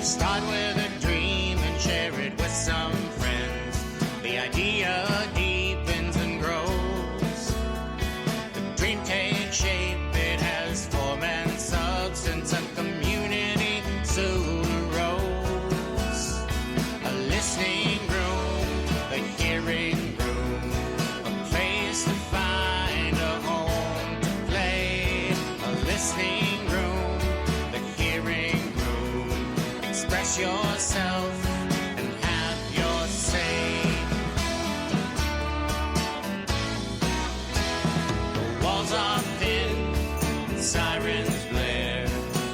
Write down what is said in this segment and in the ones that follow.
Start with a dream and share it with some friends. The idea deepens and grows. The dream takes shape, it has form and substance. A community soon arose. A listening room, a hearing room, a place to find a home to play. A listening room, the hearing room. Express yourself and have your say. The walls are thin, sirens blare.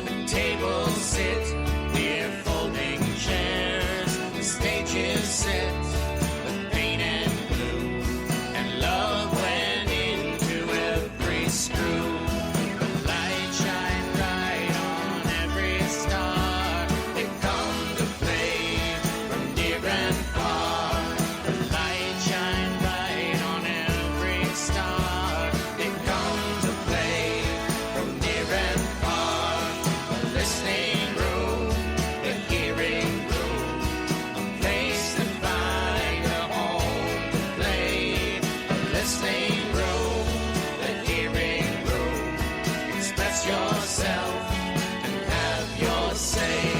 The tables sit near folding chairs. The stage is set with paint and glue, and love went into every screw. The light shine bright on every star. They come to play from near and far. The light shine bright on every star. They come to play from near and far. A listening room, the hearing room, a place to find a home to play. A listening room, the hearing room. Express yourself and have your say.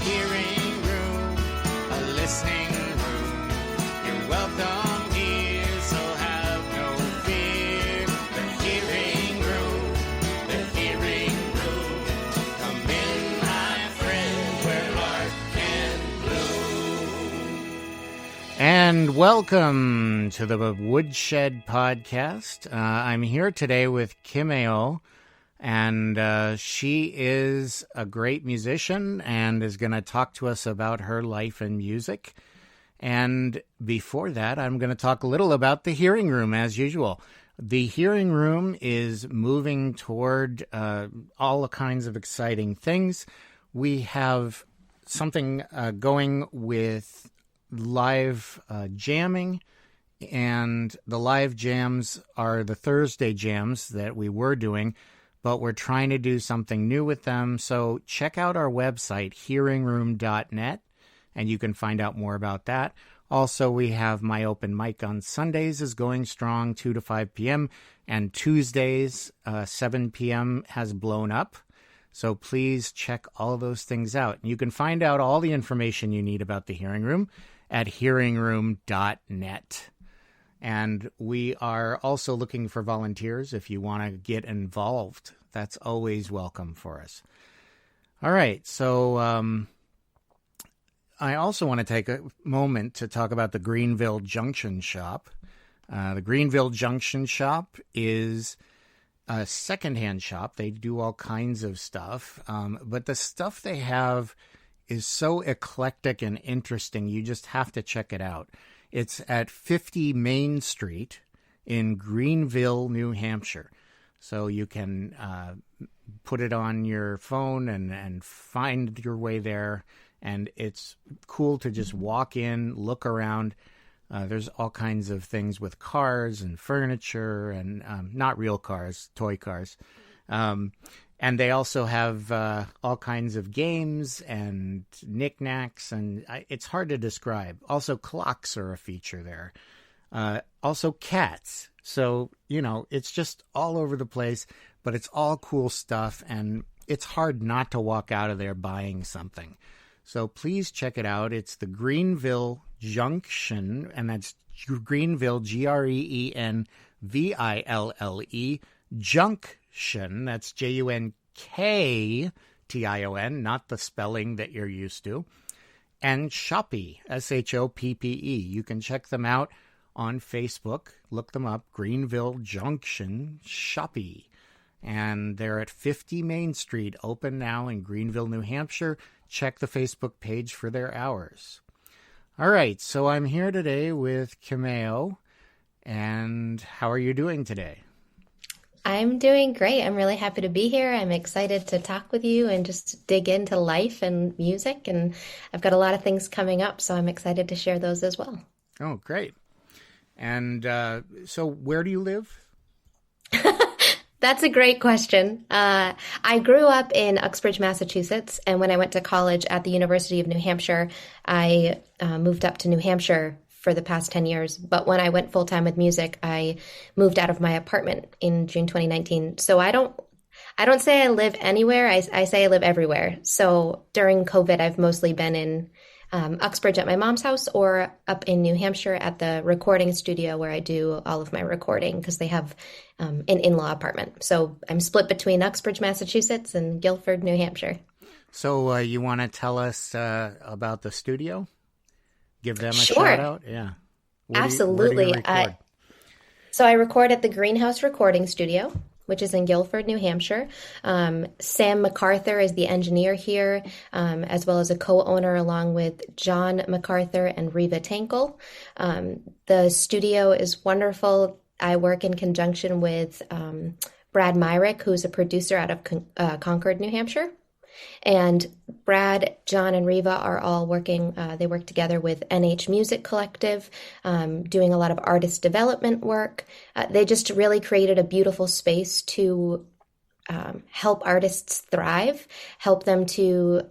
Hearing room, a listening room. You're welcome here, so have no fear. The hearing room, the hearing room. Come in, my friend, where art can bloom. And welcome to the Woodshed Podcast. I'm here today with Kimayo. And she is a great musician and is going to talk to us about her life and music. And before that, I'm going to talk a little about the Hearing Room, as usual. The Hearing Room is moving toward all kinds of exciting things. We have something going with live jamming, and the live jams are the Thursday jams that we were doing, but we're trying to do something new with them. So check out our website, hearingroom.net, and you can find out more about that. Also, we have my open mic on Sundays is going strong, 2 to 5 p.m., and Tuesdays, 7 p.m. has blown up. So please check all those things out. You can find out all the information you need about the Hearing Room at hearingroom.net. And we are also looking for volunteers if you want to get involved. That's always welcome for us. All right, so I also want to take a moment to talk about the Greenville Junction Shop. The Greenville Junction Shop is a secondhand shop. They do all kinds of stuff, but the stuff they have is so eclectic and interesting, you just have to check it out. It's at 50 Main Street in Greenville, New Hampshire. So you can put it on your phone and find your way there. And it's cool to just walk in, look around. There's all kinds of things with cars and furniture and not real cars, toy cars. And they also have all kinds of games and knickknacks, and it's hard to describe. Also, clocks are a feature there. Also, cats. So, you know, it's just all over the place, but it's all cool stuff, and it's hard not to walk out of there buying something. So please check it out. It's the Greenville Junction, and that's Greenville, Greenville, Junction. That's Junktion, not the spelling that you're used to. And Shoppy, Shoppe. You can check them out on Facebook. Look them up, Greenville Junction Shoppy. And they're at 50 Main Street, open now in Greenville, New Hampshire. Check the Facebook page for their hours. All right, so I'm here today with Kimayo. And how are you doing today? I'm doing great. I'm really happy to be here. I'm excited to talk with you and just dig into life and music. And I've got a lot of things coming up, so I'm excited to share those as well. Oh, great. And so where do you live? That's a great question. I grew up in Uxbridge, Massachusetts, and when I went to college at the University of New Hampshire, I moved up to New Hampshire for the past 10 years. But when I went full time with music, I moved out of my apartment in June 2019. So I don't say I live anywhere. I say I live everywhere. So during COVID, I've mostly been in Uxbridge at my mom's house or up in New Hampshire at the recording studio where I do all of my recording because they have an in-law apartment. So I'm split between Uxbridge, Massachusetts and Guilford, New Hampshire. So you want to tell us about the studio? Give them a Sure. shout out? Yeah. Absolutely. Where do you record? So I record at the Greenhouse Recording Studio, which is in Guilford, New Hampshire. Sam MacArthur is the engineer here, as well as a co-owner along with John MacArthur and Reva Tankel. The studio is wonderful. I work in conjunction with Brad Myrick, who's a producer out of Concord, New Hampshire. And Brad, John, and Reva are all working, they work together with NH Music Collective, doing a lot of artist development work. They just really created a beautiful space to help artists thrive, help them to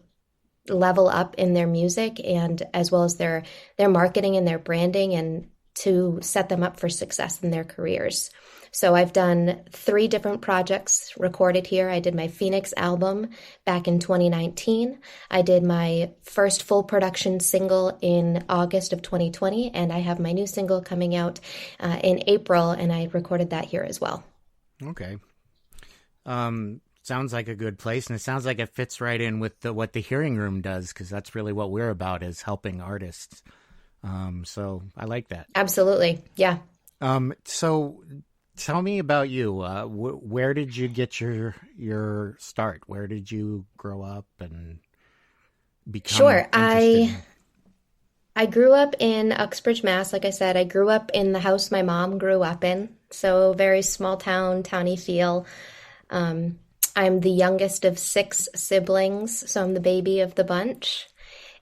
level up in their music and as well as their marketing and their branding and to set them up for success in their careers. So I've done 3 different projects recorded here. I did my Phoenix album back in 2019. I did my first full production single in August of 2020, and I have my new single coming out in April, and I recorded that here as well. Okay. Sounds like a good place, and it sounds like it fits right in with what the Hearing Room does, because that's really what we're about, is helping artists. So I like that. Absolutely. Yeah. So tell me about you. Where did you get your start? Where did you grow up and become interested? I grew up in Uxbridge, Mass. Like I said, I grew up in the house my mom grew up in. So very small town, towny feel. I'm the youngest of 6 siblings, so I'm the baby of the bunch.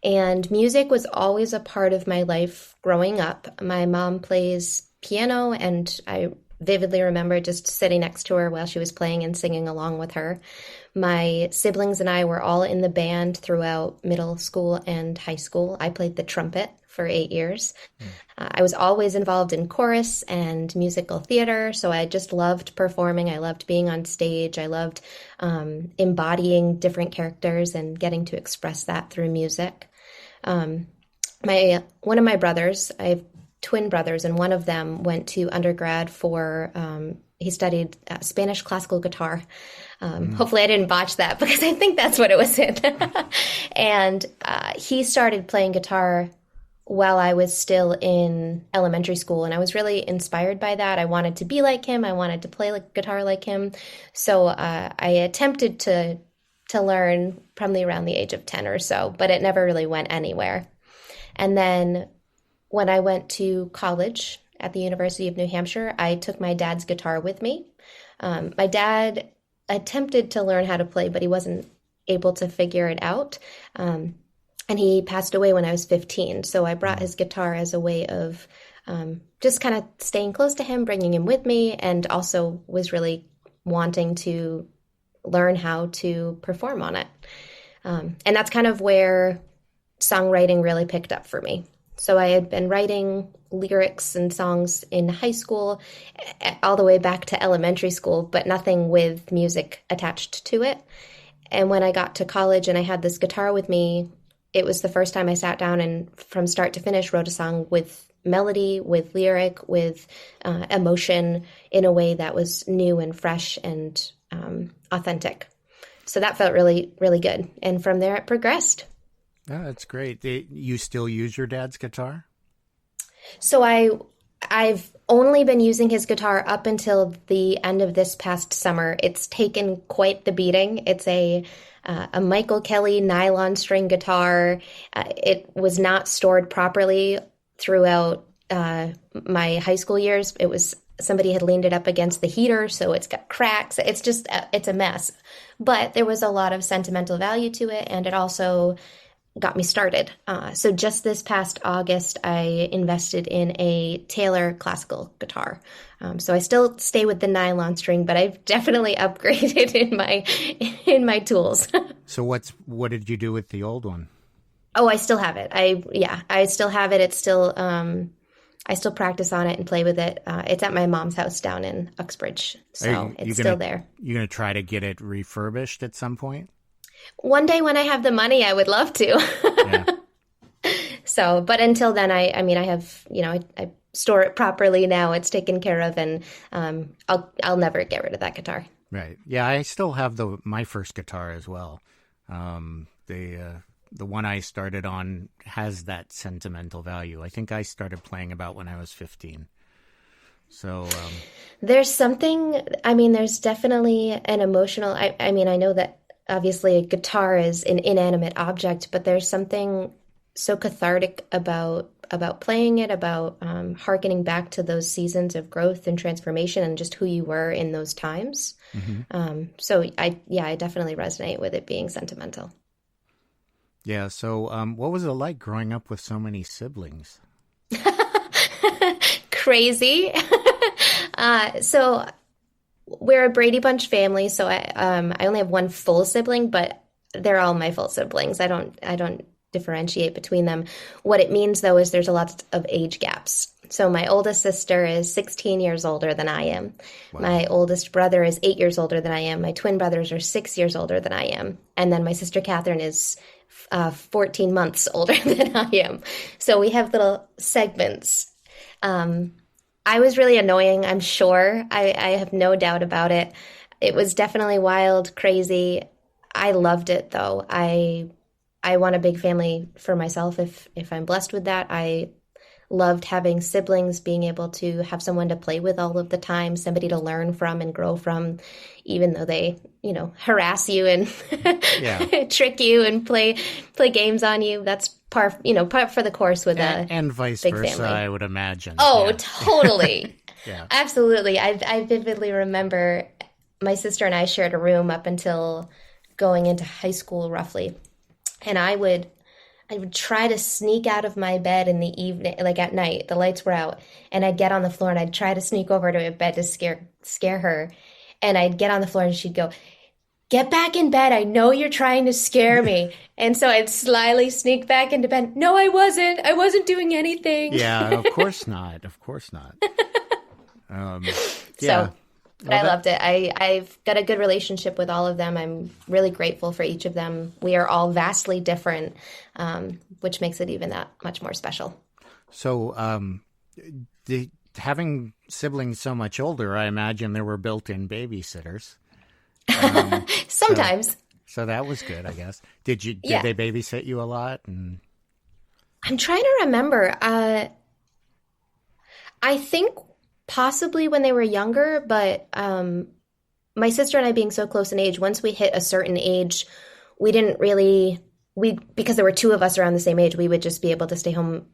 And music was always a part of my life growing up. My mom plays piano, and I vividly remember just sitting next to her while she was playing and singing along with her. My siblings and I were all in the band throughout middle school and high school. I played the trumpet for 8 years. I was always involved in chorus and musical theater, so I just loved performing. I loved being on stage. I loved embodying different characters and getting to express that through music. One of my brothers, I have twin brothers, and one of them went to undergrad for, he studied Spanish classical guitar. Hopefully I didn't botch that because I think that's what it was in. And he started playing guitar while I was still in elementary school, and I was really inspired by that. I wanted to be like him. I wanted to play guitar like him. So I attempted to learn probably around the age of 10 or so, but it never really went anywhere. And then when I went to college at the University of New Hampshire, I took my dad's guitar with me. My dad attempted to learn how to play, but he wasn't able to figure it out. And he passed away when I was 15. So I brought his guitar as a way of just kind of staying close to him, bringing him with me, and also was really wanting to learn how to perform on it. And that's kind of where songwriting really picked up for me. So I had been writing lyrics and songs in high school, all the way back to elementary school, but nothing with music attached to it. And when I got to college and I had this guitar with me, it was the first time I sat down and from start to finish wrote a song with melody, with lyric, with emotion in a way that was new and fresh and authentic. So that felt really, really good. And from there it progressed. Oh, that's great. You still use your dad's guitar? So I've only been using his guitar up until the end of this past summer. It's taken quite the beating. It's a Michael Kelly nylon string guitar. It was not stored properly throughout my high school years, it was somebody had leaned it up against the heater, so it's got cracks. It's just, it's a mess. But there was a lot of sentimental value to it, and it also got me started. So just this past August, I invested in a Taylor classical guitar. So I still stay with the nylon string, but I've definitely upgraded in my tools. So what did you do with the old one? Oh, I still have it. I still have it. It's still, I still practice on it and play with it. It's at my mom's house down in Uxbridge, so it's still there. You're going to try to get it refurbished at some point? One day when I have the money, I would love to. Yeah. So, but until then, I have, I store it properly now. It's taken care of, and I'll never get rid of that guitar. Right. Yeah, I still have my first guitar as well. The one I started on has that sentimental value. I think I started playing about when I was 15. So there's something, there's definitely an emotional, I know that obviously a guitar is an inanimate object, but there's something so cathartic about playing it, about hearkening back to those seasons of growth and transformation and just who you were in those times. Mm-hmm. So I definitely resonate with it being sentimental. Yeah. So what was it like growing up with so many siblings? Crazy. So we're a Brady Bunch family. So I only have one full sibling, but they're all my full siblings. I don't differentiate between them. What it means though is there's a lot of age gaps. So my oldest sister is 16 years older than I am. Wow. My oldest brother is 8 years older than I am. My twin brothers are 6 years older than I am. And then my sister Catherine is 14 months older than I am. So we have little segments. I was really annoying, I'm sure. I have no doubt about it. It was definitely wild, crazy. I loved it though. I want a big family for myself if I'm blessed with that. I loved having siblings, being able to have someone to play with all of the time, somebody to learn from and grow from, even though they, harass you and trick you and play games on you. That's par for the course with and vice big versa, family. I would imagine. Oh, yeah. Totally. Yeah. Absolutely. I vividly remember my sister and I shared a room up until going into high school roughly. And I would try to sneak out of my bed in the evening, like at night, the lights were out, and I'd get on the floor and I'd try to sneak over to her bed to scare her. And I'd get on the floor and she'd go, "Get back in bed. I know you're trying to scare me." And so I'd slyly sneak back into bed. "No, I wasn't. I wasn't doing anything." Yeah, of course not. Of course not. Yeah. So, but I loved it. I've got a good relationship with all of them. I'm really grateful for each of them. We are all vastly different, which makes it even that much more special. So having siblings so much older, I imagine there were built-in babysitters. Sometimes. So that was good, I guess. Did they babysit you a lot? And I'm trying to remember. I think possibly when they were younger, but my sister and I being so close in age, once we hit a certain age, we didn't really, because there were two of us around the same age, we would just be able to stay home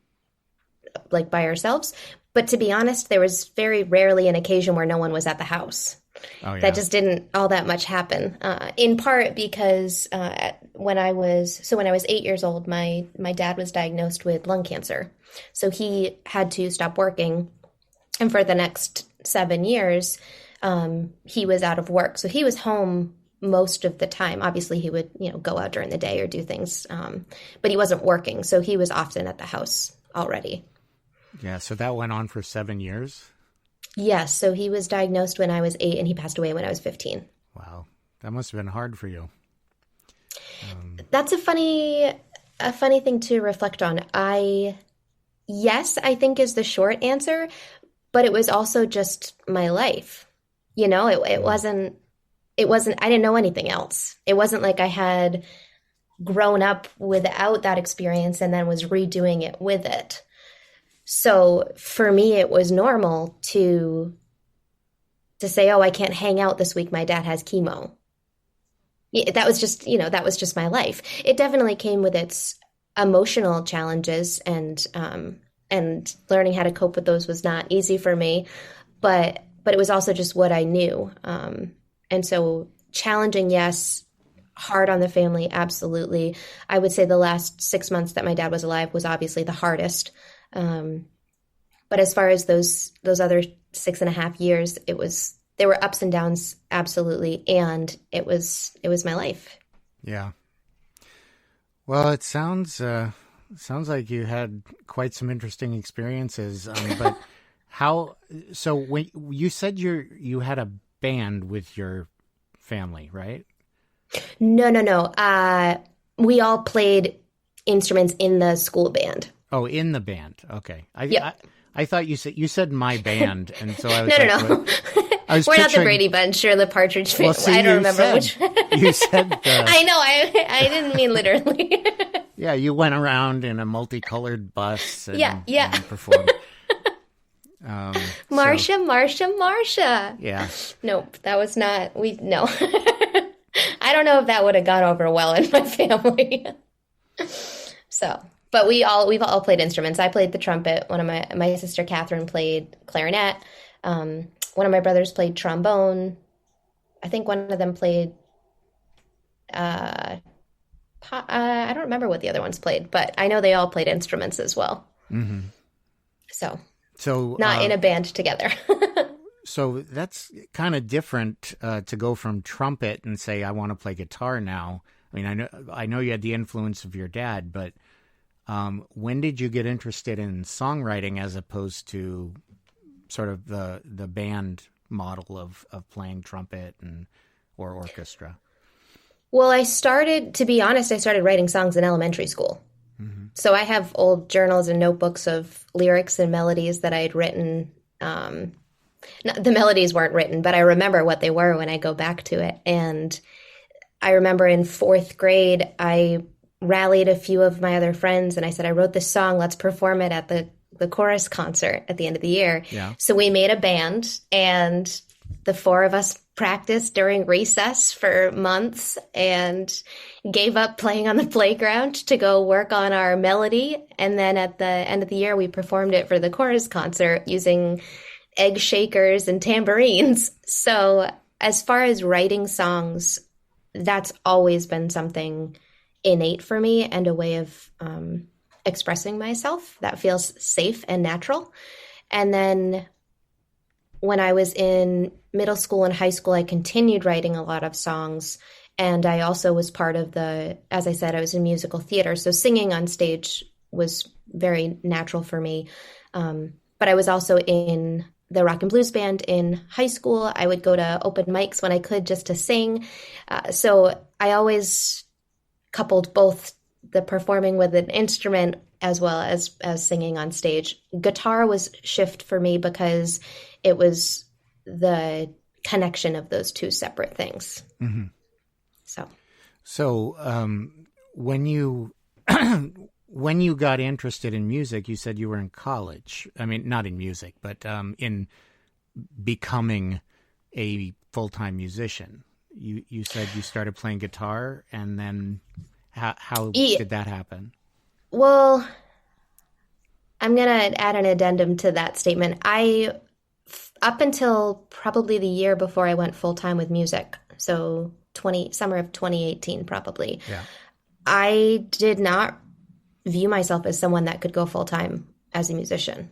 like by ourselves. But to be honest, there was very rarely an occasion where no one was at the house. Oh, yeah. That just didn't all that much happen. In part because when I was 8 years old, my dad was diagnosed with lung cancer. So he had to stop working. And for the next 7 years, he was out of work. So he was home most of the time. Obviously, he would, go out during the day or do things, but he wasn't working. So he was often at the house already. Yeah. So that went on for 7 years? Yes. So he was diagnosed when I was 8 and he passed away when I was 15. Wow. That must have been hard for you. That's a funny thing to reflect on. Yes, I think is the short answer. But it was also just my life. It wasn't, I didn't know anything else. It wasn't like I had grown up without that experience and then was redoing it with it. So for me, it was normal to say, "Oh, I can't hang out this week. My dad has chemo." That was just my life. It definitely came with its emotional challenges and and learning how to cope with those was not easy for me, but it was also just what I knew. And so challenging, yes. Hard on the family, absolutely. I would say the last 6 months that my dad was alive was obviously the hardest. But as far as those other 6.5 years, there were ups and downs, absolutely, and it was my life. Yeah. Well, it sounds like you had quite some interesting experiences. But how? So when you said you had a band with your family, right? No. We all played instruments in the school band. Oh, in the band. Okay. Yep. I thought you said my band, and so I was No. We're not the Brady Bunch or the Partridge Family. Well, I don't remember which. You said I know. I didn't mean literally. Yeah, you went around in a multicolored bus and, and performed. Marsha. Yeah. Nope, that was not. No. I don't know if that would have gone over well in my family. So, but we've all played instruments. I played the trumpet. One of my sister Catherine played clarinet. One of my brothers played trombone. I think one of them played. I don't remember what the other ones played, but I know they all played instruments as well. Mm-hmm. So not in a band together. So that's kind of different to go from trumpet and say, I want to play guitar now. I mean, I know you had the influence of your dad, but when did you get interested in songwriting as opposed to sort of the band model of playing trumpet or orchestra? Well, to be honest, I started writing songs in elementary school. Mm-hmm. So I have old journals and notebooks of lyrics and melodies that I had written. The melodies weren't written, but I remember what they were when I go back to it. And I remember in 4th grade, I rallied a few of my other friends and I said, I wrote this song, let's perform it at the chorus concert at the end of the year. Yeah. So we made a band and the 4 of us practiced during recess for months and gave up playing on the playground to go work on our melody. And then at the end of the year, we performed it for the chorus concert using egg shakers and tambourines. So as far as writing songs, that's always been something innate for me and a way of expressing myself that feels safe and natural. And then when I was in middle school and high school, I continued writing a lot of songs. And I also was part of as I said, I was in musical theater. So singing on stage was very natural for me. But I was also in the rock and blues band in high school. I would go to open mics when I could just to sing. So I always coupled both the performing with an instrument as well as singing on stage. Guitar was shift for me because it was the connection of those two separate things. Mm-hmm. So when you when you got interested in music, you said you were in college. I mean, not in music, but in becoming a full-time musician. You said you started playing guitar, and then how did that happen? Well, I'm going to add an addendum to that statement. Up until probably the year before I went full-time with music, so summer of 2018 probably, yeah. I did not view myself as someone that could go full-time as a musician.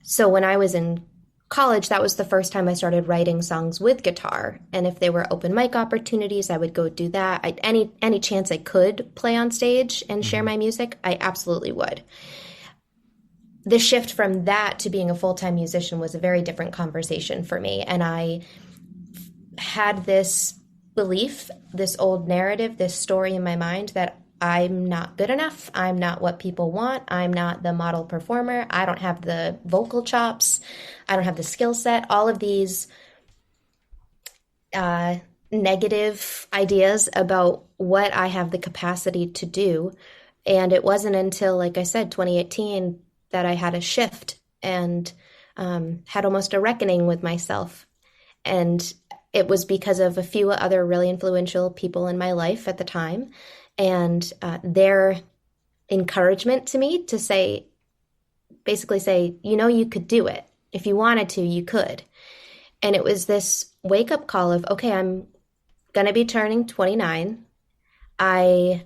So when I was in college, that was the first time I started writing songs with guitar. And if there were open mic opportunities, I would go do that. Any chance I could play on stage and share my music, I absolutely would. The shift from that to being a full-time musician was a very different conversation for me. And I had this belief, this old narrative, this story in my mind that I'm not good enough. I'm not what people want. I'm not the model performer. I don't have the vocal chops. I don't have the skill set. All of these negative ideas about what I have the capacity to do. And it wasn't until, like I said, 2018 that I had a shift and had almost a reckoning with myself. And it was because of a few other really influential people in my life at the time. And their encouragement to me to say, basically say, you could do it. If you wanted to, you could. And it was this wake-up call of, okay, I'm going to be turning 29. I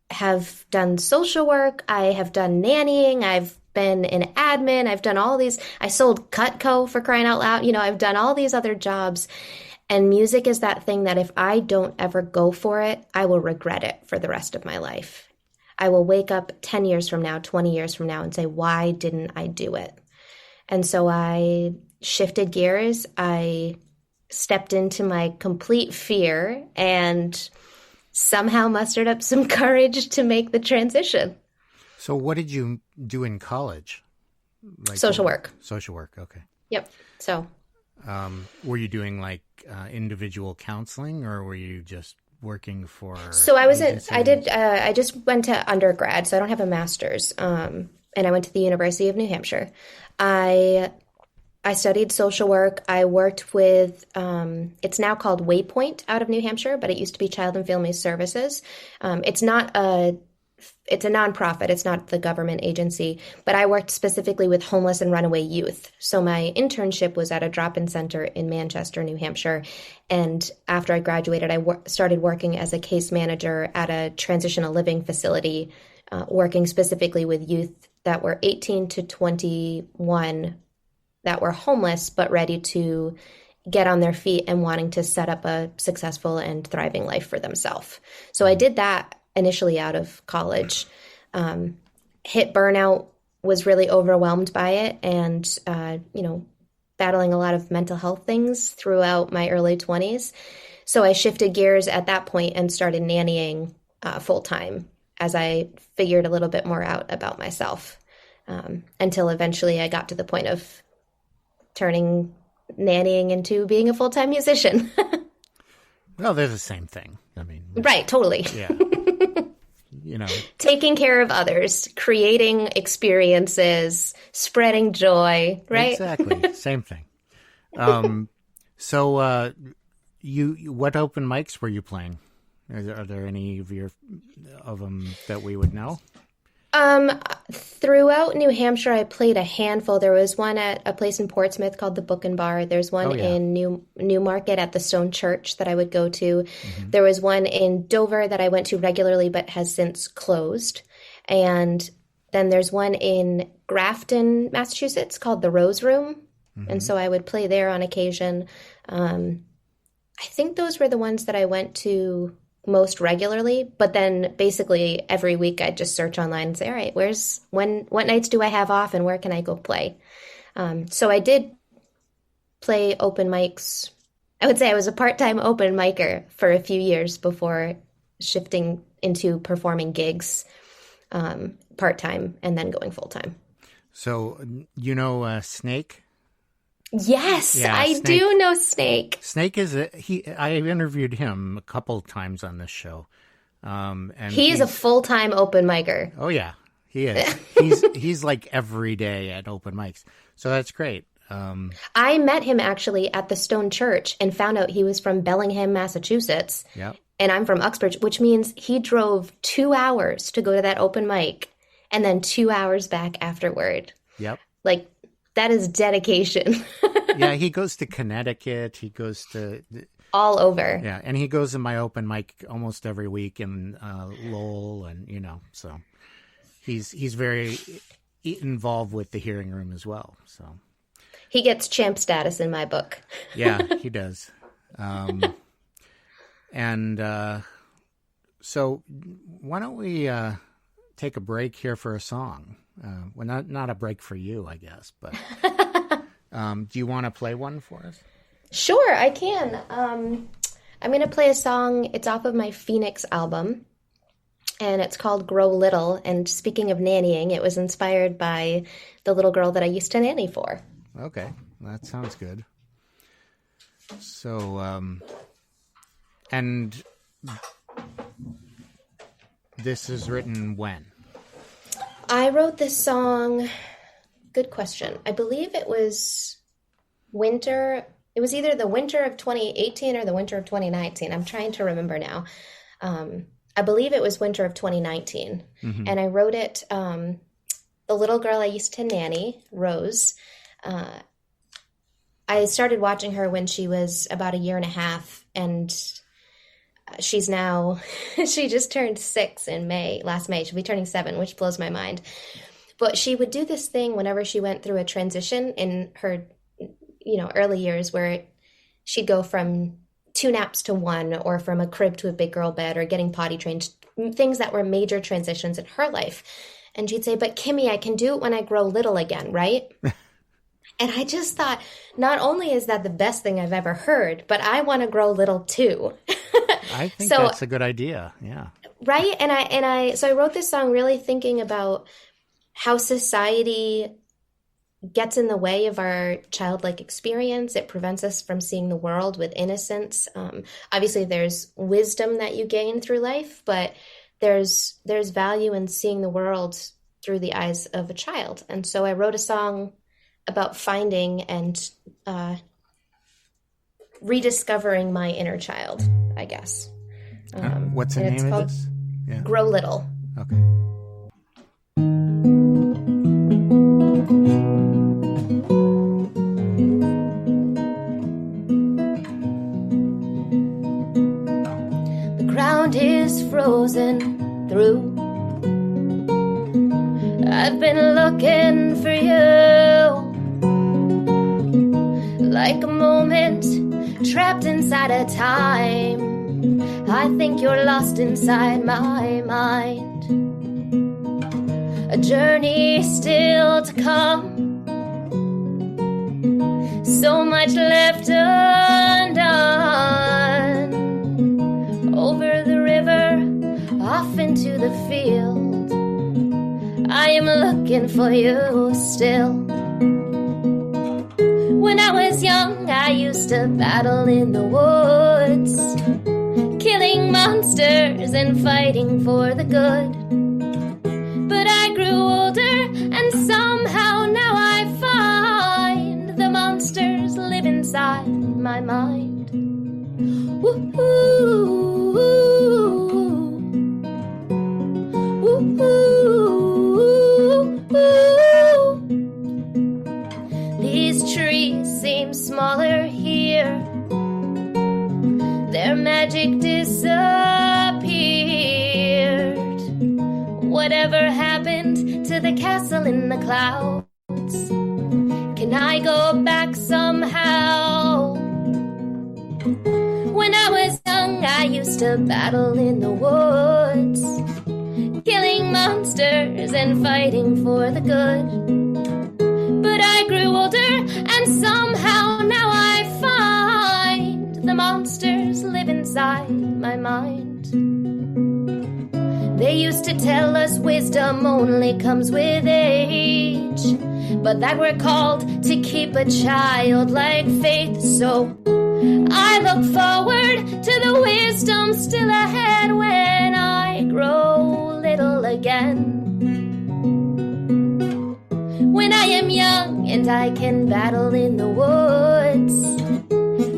have done social work. I have done nannying. I've been an admin. I've done all these. I sold Cutco, for crying out loud. I've done all these other jobs. And music is that thing that if I don't ever go for it, I will regret it for the rest of my life. I will wake up 10 years from now, 20 years from now and say, why didn't I do it? And so I shifted gears. I stepped into my complete fear and somehow mustered up some courage to make the transition. So what did you do in college? Social work. Social work, okay. Yep. So were you doing individual counseling, or were you just working for? So I just went to undergrad, so I don't have a master's. And I went to the University of New Hampshire. I studied social work. I worked with, it's now called Waypoint out of New Hampshire, but it used to be Child and Family Services. It's a nonprofit. It's not the government agency, but I worked specifically with homeless and runaway youth. So my internship was at a drop-in center in Manchester, New Hampshire. And after I graduated, I started working as a case manager at a transitional living facility, working specifically with youth that were 18 to 21 that were homeless, but ready to get on their feet and wanting to set up a successful and thriving life for themselves. So I did that initially out of college. Hit burnout, was really overwhelmed by it, and, battling a lot of mental health things throughout my early 20s. So I shifted gears at that point and started nannying full-time as I figured a little bit more out about myself, until eventually I got to the point of turning nannying into being a full-time musician. Well, they're the same thing. I mean, right, totally. Yeah. Taking care of others, creating experiences, spreading joy, right? Exactly. Same thing. So you what open mics were you playing? Are there any of them that we would know? Throughout New Hampshire, I played a handful. There was one at a place in Portsmouth called the Book and Bar. There's one in Newmarket at the Stone Church that I would go to. Mm-hmm. There was one in Dover that I went to regularly but has since closed. And then there's one in Grafton, Massachusetts called the Rose Room. Mm-hmm. And so I would play there on occasion. I think those were the ones that I went to most regularly, but then basically every week I'd just search online and say, all right, what nights do I have off and where can I go play? So I did play open mics. I would say I was a part-time open micer for a few years before shifting into performing gigs part-time and then going full-time. So, Snake? Yes, yeah, I Snake. do know Snake. Snake is I interviewed him a couple times on this show. And he's a full-time open micer. Oh yeah, he is. he's like every day at open mics. So that's great. I met him actually at the Stone Church and found out he was from Bellingham, Massachusetts. Yeah. And I'm from Uxbridge, which means he drove 2 hours to go to that open mic and then 2 hours back afterward. Yep. Like, that is dedication. Yeah, he goes to Connecticut. He goes to all over. Yeah, and he goes to my open mic almost every week in Lowell, and so he's very involved with the hearing room as well. So he gets champ status in my book. Yeah, he does. So why don't we take a break here for a song? Well, not a break for you, I guess, but do you want to play one for us? Sure, I can. I'm going to play a song. It's off of my Phoenix album, and it's called Grow Little. And speaking of nannying, it was inspired by the little girl that I used to nanny for. Okay, that sounds good. So, and this is written when? I wrote this song, good question. I believe it was winter. It was either the winter of 2018 or the winter of 2019. I'm trying to remember now. I believe it was winter of 2019. Mm-hmm. And I wrote it the little girl I used to nanny, Rose, I started watching her when she was about a year and a half, and she's now, she just turned 6 in last May. She'll be turning 7, which blows my mind. But she would do this thing whenever she went through a transition in her, early years, where she'd go from 2 naps to 1, or from a crib to a big girl bed, or getting potty trained, things that were major transitions in her life. And she'd say, but Kimmy, I can do it when I grow little again, right? And I just thought, not only is that the best thing I've ever heard, but I want to grow little too. I think that's a good idea. Yeah. Right. So I wrote this song really thinking about how society gets in the way of our childlike experience. It prevents us from seeing the world with innocence. Obviously, there's wisdom that you gain through life, but there's value in seeing the world through the eyes of a child. And so I wrote a song about finding and rediscovering my inner child, I guess. What's the name of this? Yeah. Grow Little. Okay. The ground is frozen through. I've been looking for you, like a moment trapped inside a time. I think you're lost inside my mind. A journey still to come, so much left undone. Over the river, off into the field, I am looking for you still. When I was young, I used to battle in the woods, killing monsters and fighting for the good. But I grew older, and somehow now I find the monsters live inside my mind. Woo-hoo, woo-hoo. These trees seem smaller here. Their magic disappeared. Whatever happened to the castle in the clouds? Can I go back somehow? When I was young, I used to battle in the woods, killing monsters and fighting for the good. But I grew older, and somehow now I find the monsters live inside my mind. They used to tell us wisdom only comes with age, but that we're called to keep a childlike faith. So I look forward to the wisdom still ahead when I grow little again. When I am young and I can battle in the woods,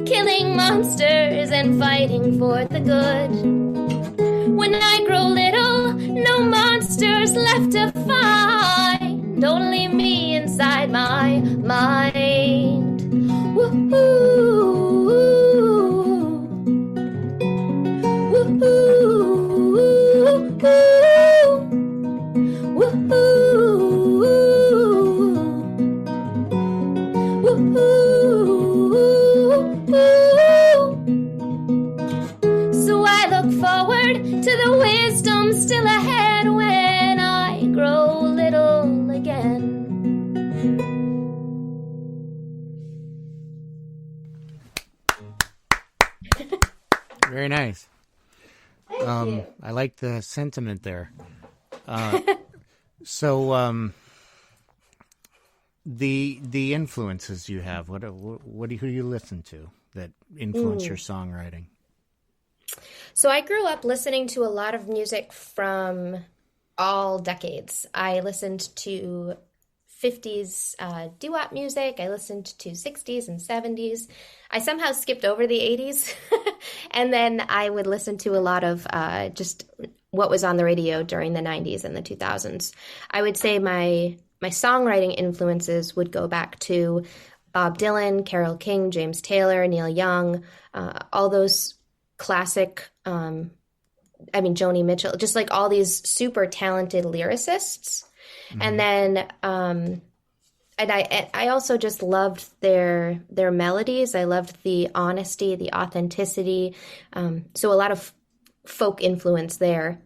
killing monsters and fighting for the good. When I grow little, no monsters left to find, only me inside my mind. Woo-hoo, woo-hoo, so I look forward to the wisdom still ahead when I grow little again. Very nice. Thank you. I like the sentiment there. So the influences you have, who do you listen to that influence your songwriting? So I grew up listening to a lot of music from all decades. I listened to 50s doo-wop music. I listened to 60s and 70s. I somehow skipped over the 80s. And then I would listen to a lot of just what was on the radio during the 90s and the 2000s. I would say my songwriting influences would go back to Bob Dylan, Carole King, James Taylor, Neil Young, all those classic, Joni Mitchell, just like all these super talented lyricists. Mm-hmm. And then, and I also just loved their melodies. I loved the honesty, the authenticity. So a lot of folk influence there,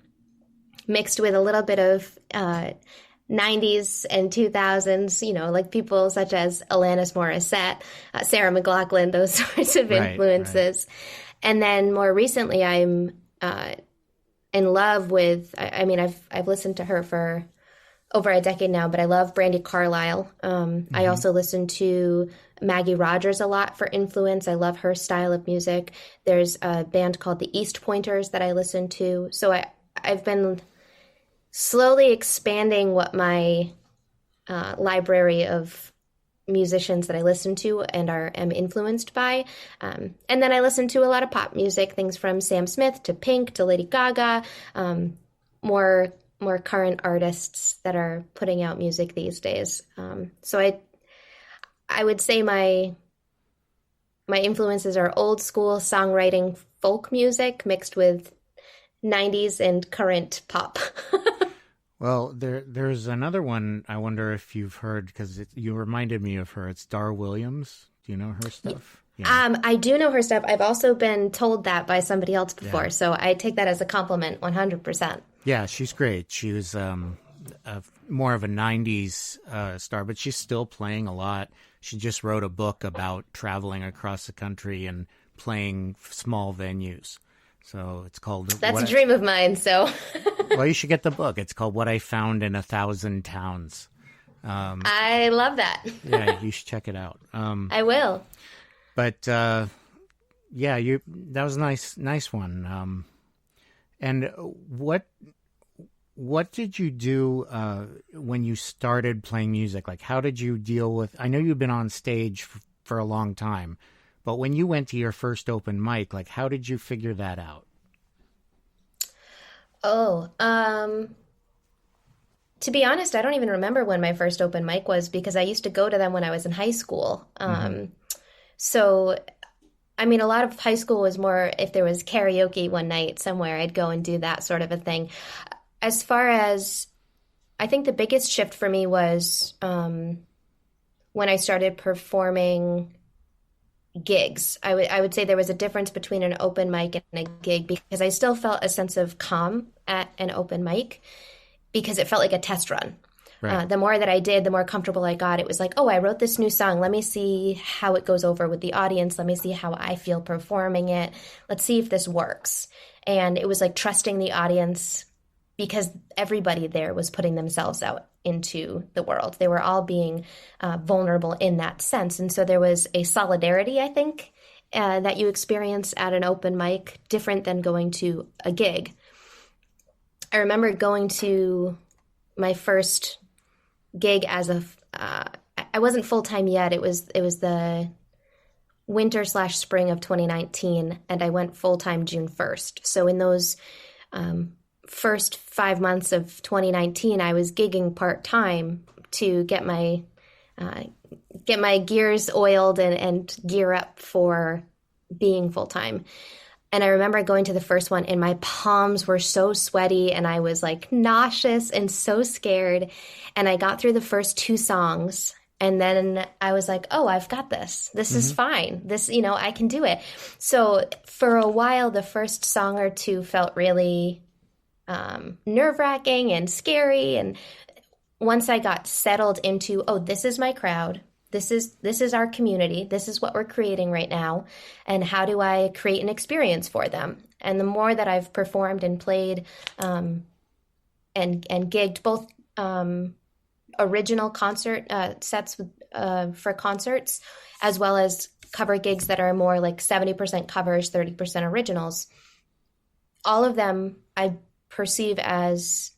mixed with a little bit of 90s and 2000s, like people such as Alanis Morissette, Sarah McLachlan, those sorts of influences. Right. And then more recently, I'm in love with, I've listened to her for over a decade now, but I love Brandi Carlile. I also listen to Maggie Rogers a lot for influence. I love her style of music. There's a band called the East Pointers that I listen to. So I've been slowly expanding what my library of musicians that I listen to and am influenced by. And then I listen to a lot of pop music, things from Sam Smith to Pink to Lady Gaga, more current artists that are putting out music these days. So I would say my influences are old school songwriting folk music mixed with 90s and current pop. Well, there's another one I wonder if you've heard, because you reminded me of her. It's Dar Williams. Do you know her stuff? Yeah. I do know her stuff. I've also been told that by somebody else before, so I take that as a compliment 100%. Yeah, she's great. She was more of a 90s star, but she's still playing a lot. She just wrote a book about traveling across the country and playing small venues. So it's called... That's a dream of mine, so... Well, you should get the book. It's called What I Found in 1,000 Towns. I love that. Yeah, you should check it out. I will. But, that was a nice one. And what did you do when you started playing music? Like, how did you deal with... I know you've been on stage for a long time, but when you went to your first open mic, like, how did you figure that out? To be honest, I don't even remember when my first open mic was, because I used to go to them when I was in high school. So, a lot of high school was more if there was karaoke one night somewhere, I'd go and do that sort of a thing. As far as, I think the biggest shift for me was when I started performing gigs. I would say there was a difference between an open mic and a gig, because I still felt a sense of calm at an open mic because it felt like a test run. Right. The more that I did, the more comfortable I got. It was like, oh, I wrote this new song. Let me see how it goes over with the audience. Let me see how I feel performing it. Let's see if this works. And it was like trusting the audience, because everybody there was putting themselves out into the world. They were all being vulnerable in that sense. And so there was a solidarity, I think, that you experience at an open mic, different than going to a gig. I remember going to my first gig as I wasn't full-time yet. It was the winter/spring of 2019, and I went full-time June 1st. So in those first 5 months of 2019, I was gigging part-time to get my gears oiled and gear up for being full-time. And I remember going to the first one, and my palms were so sweaty, and I was like nauseous and so scared. And I got through the first 2 songs, and then I was like, oh, I've got this. This is fine. This, I can do it. So for a while, the first song or 2 felt really nerve-wracking and scary. And once I got settled into, oh, this is my crowd. This is our community. This is what we're creating right now. And how do I create an experience for them? And the more that I've performed and played and gigged, both original concert sets for concerts, as well as cover gigs that are more like 70% covers, 30% originals, all of them I perceive as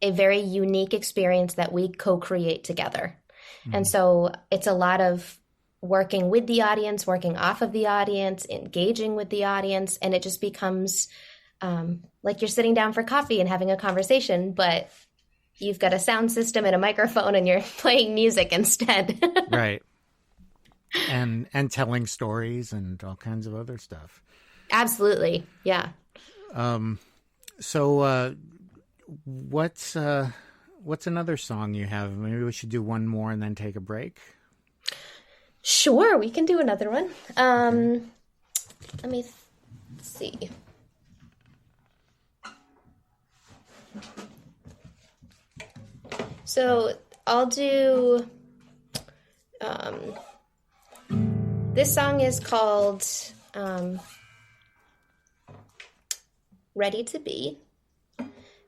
a very unique experience that we co-create together. And so it's a lot of working with the audience, working off of the audience, engaging with the audience, and it just becomes like you're sitting down for coffee and having a conversation, but you've got a sound system and a microphone and you're playing music instead. Right. And telling stories and all kinds of other stuff. Absolutely. Yeah. So what's another song you have? Maybe we should do one more and then take a break. Sure, we can do another one. Let me see. So I'll do, this song is called Ready to Be.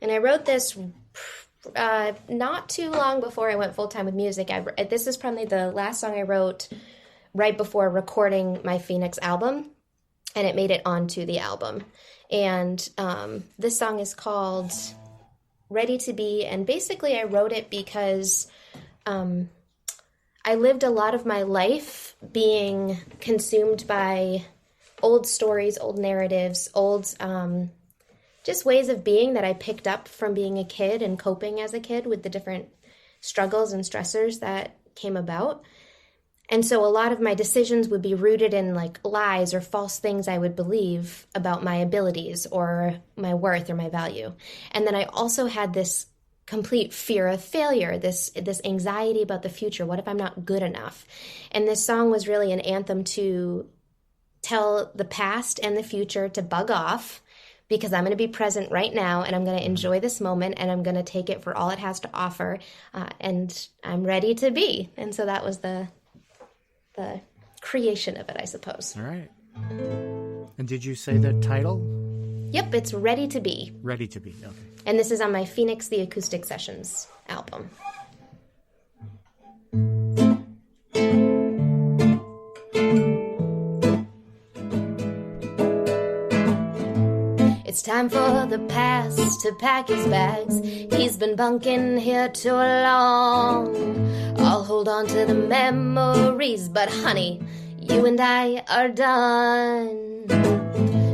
And I wrote this not too long before I went full-time with music. This is probably the last song I wrote right before recording my Phoenix album, and it made it onto the album. And this song is called Ready to Be, and basically I wrote it because I lived a lot of my life being consumed by old stories, old narratives, old just ways of being that I picked up from being a kid and coping as a kid with the different struggles and stressors that came about. And so a lot of my decisions would be rooted in like lies or false things I would believe about my abilities or my worth or my value. And then I also had this complete fear of failure, this anxiety about the future. What if I'm not good enough? And this song was really an anthem to tell the past and the future to bug off, because I'm going to be present right now and I'm going to enjoy this moment and I'm going to take it for all it has to offer. And I'm ready to be. And so that was the creation of it, I suppose. All right. And did you say the title? Yep, it's Ready to Be. Ready to Be, okay. And this is on my Phoenix The Acoustic Sessions album. It's time for the past to pack his bags. He's been bunking here too long. I'll hold on to the memories, but honey, you and I are done.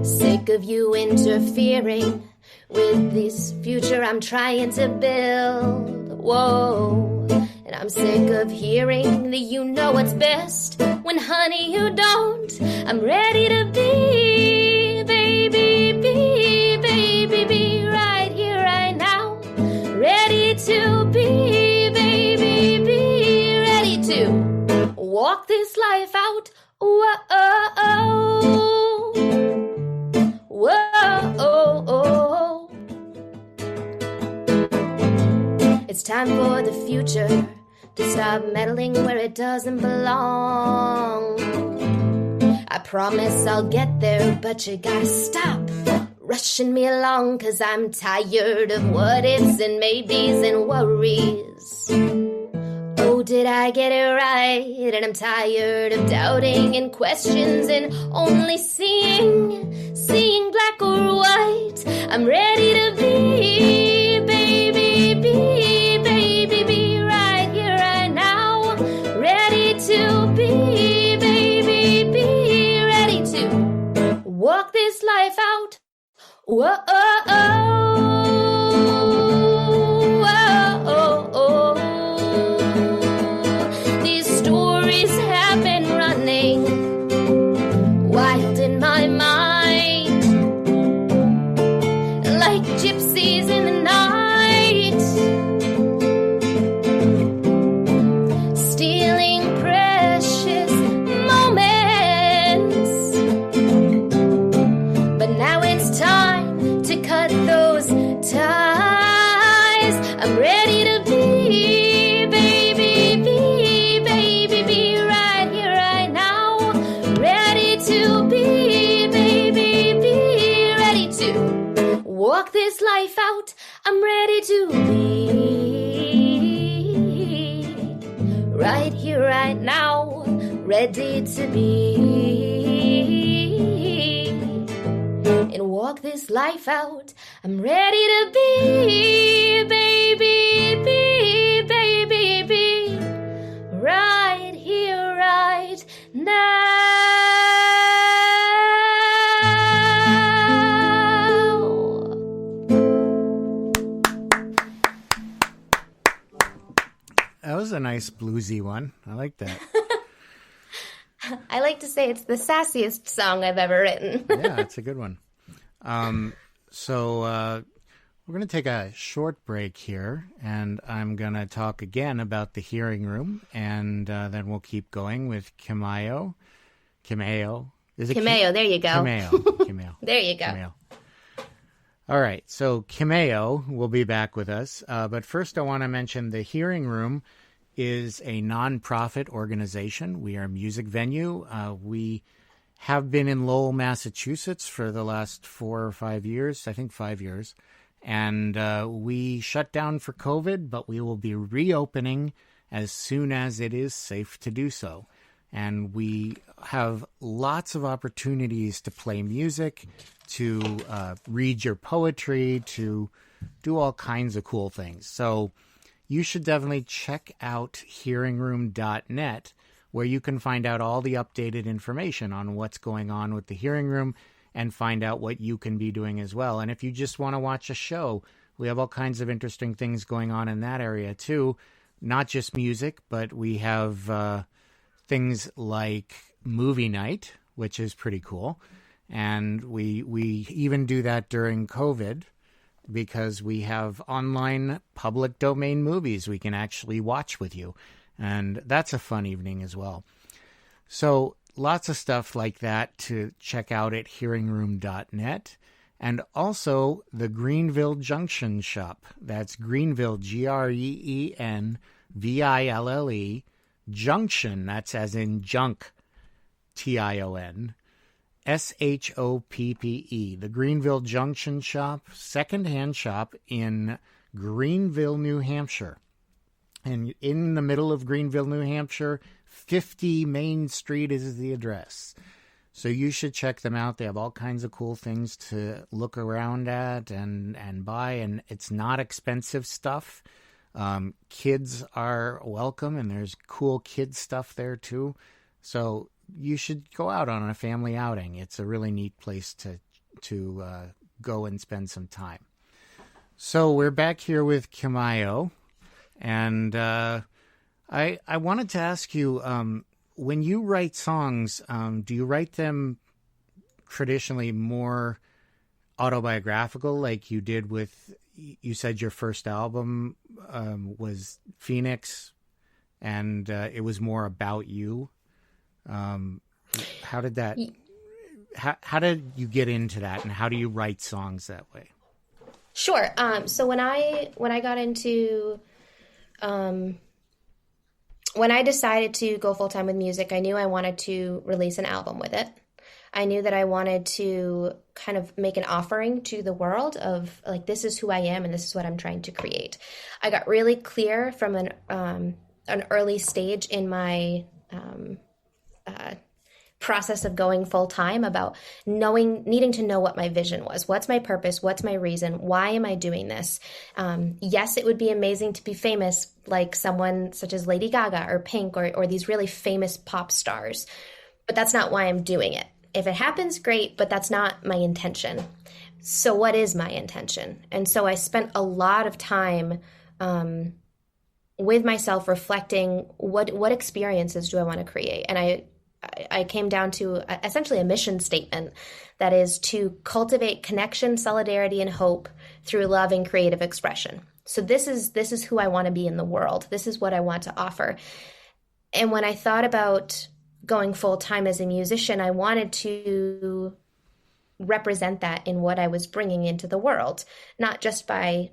Sick of you interfering with this future I'm trying to build. Whoa. And I'm sick of hearing that you know what's best when honey you don't. I'm ready to be, baby, be right here, right now. Ready to be, baby, be ready to walk this life out. Whoa, whoa. It's time for the future to stop meddling where it doesn't belong. I promise I'll get there, but you gotta stop rushing me along, 'cause I'm tired of what ifs and maybes and worries. Oh, did I get it right? And I'm tired of doubting and questions and only seeing black or white. I'm ready to be, baby, be right here, right now. Ready to be, baby, be ready to walk this life out. Whoa, these stories have been running wild in my mind, like gypsies in the night, stealing precious moments. But now it's time to cut those ties. I'm ready to be, baby, be right here, right now. Ready to be, baby, be ready to walk this life out. I'm ready to be right here, right now. Ready to be and walk this life out. I'm ready to be, baby, be right here, right now. was a nice bluesy one. I like that. I like to say it's the sassiest song I've ever written. Yeah, it's a good one. So we're going to take a short break here, and I'm going to talk again about the hearing room, and then we'll keep going with Kimayo. Is it Kimayo, there you go. Kimayo. There you go. Kimayo. All right, so Kimayo will be back with us, but first I want to mention the hearing room is a nonprofit organization. We are a music venue. We have been in Lowell, Massachusetts for the last 4 or 5 years, I think 5 years. And we shut down for COVID, but we will be reopening as soon as it is safe to do so. And we have lots of opportunities to play music, to read your poetry, to do all kinds of cool things. So you should definitely check out hearingroom.net, where you can find out all the updated information on what's going on with the hearing room and find out what you can be doing as well. And if you just want to watch a show, we have all kinds of interesting things going on in that area too. Not just music, but we have things like movie night, which is pretty cool. And we even do that during COVID because we have online public domain movies we can actually watch with you. And that's a fun evening as well. So lots of stuff like that to check out at hearingroom.net. And also the Greenville Junction Shop. That's Greenville, Greenville, Junction, that's as in junk, Tion, Shoppe. The Greenville Junction Shop, secondhand shop in Greenville, New Hampshire. And in the middle of Greenville, New Hampshire, 50 Main Street is the address. So you should check them out. They have all kinds of cool things to look around at and buy, and it's not expensive stuff. Kids are welcome, and there's cool kids stuff there too. So you should go out on a family outing. It's a really neat place to go and spend some time. So we're back here with Kimayo. And I wanted to ask you, when you write songs, do you write them traditionally more autobiographical, like you did with, you said your first album was Phoenix, and it was more about you? How did that, how did you get into that, and how do you write songs that way? Sure. So when I got into... when I decided to go full-time with music, I knew I wanted to release an album with it. I knew that I wanted to kind of make an offering to the world of, like, this is who I am and this is what I'm trying to create. I got really clear from an early stage in my process of going full-time about needing to know what my vision was. What's my purpose? What's my reason? Why am I doing this? Yes, it would be amazing to be famous like someone such as Lady Gaga or Pink or these really famous pop stars, but that's not why I'm doing it. If it happens, great, but that's not my intention. So what is my intention? And so I spent a lot of time with myself reflecting what experiences do I want to create? And I came down to essentially a mission statement that is to cultivate connection, solidarity, and hope through love and creative expression. So this is who I want to be in the world. This is what I want to offer. And when I thought about going full-time as a musician, I wanted to represent that in what I was bringing into the world, not just by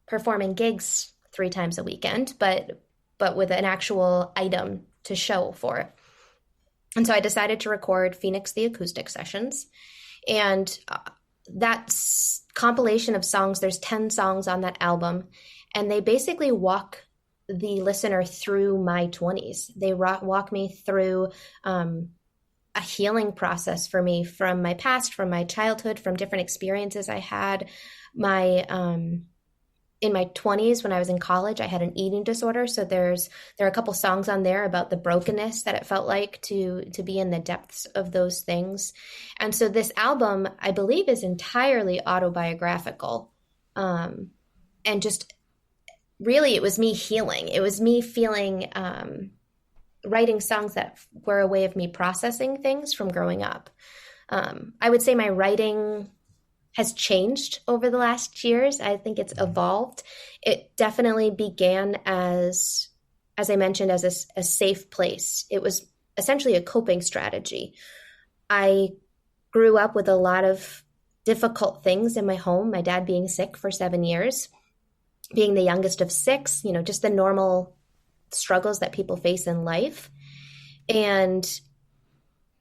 performing gigs 3 times a weekend, but with an actual item to show for it. And so I decided to record Phoenix the Acoustic Sessions. And that compilation of songs, there's 10 songs on that album, and they basically walk the listener through my 20s. They walk me through a healing process for me from my past, from my childhood, from different experiences I had. In my 20s, when I was in college, I had an eating disorder. So there are a couple songs on there about the brokenness that it felt like to be in the depths of those things. And so this album, I believe, is entirely autobiographical, and just really it was me healing. It was me feeling, writing songs that were a way of me processing things from growing up. I would say my writing has changed over the last years. I think it's evolved. It definitely began as I mentioned, as a safe place. It was essentially a coping strategy. I grew up with a lot of difficult things in my home, my dad being sick for 7 years, being the youngest of 6, just the normal struggles that people face in life. And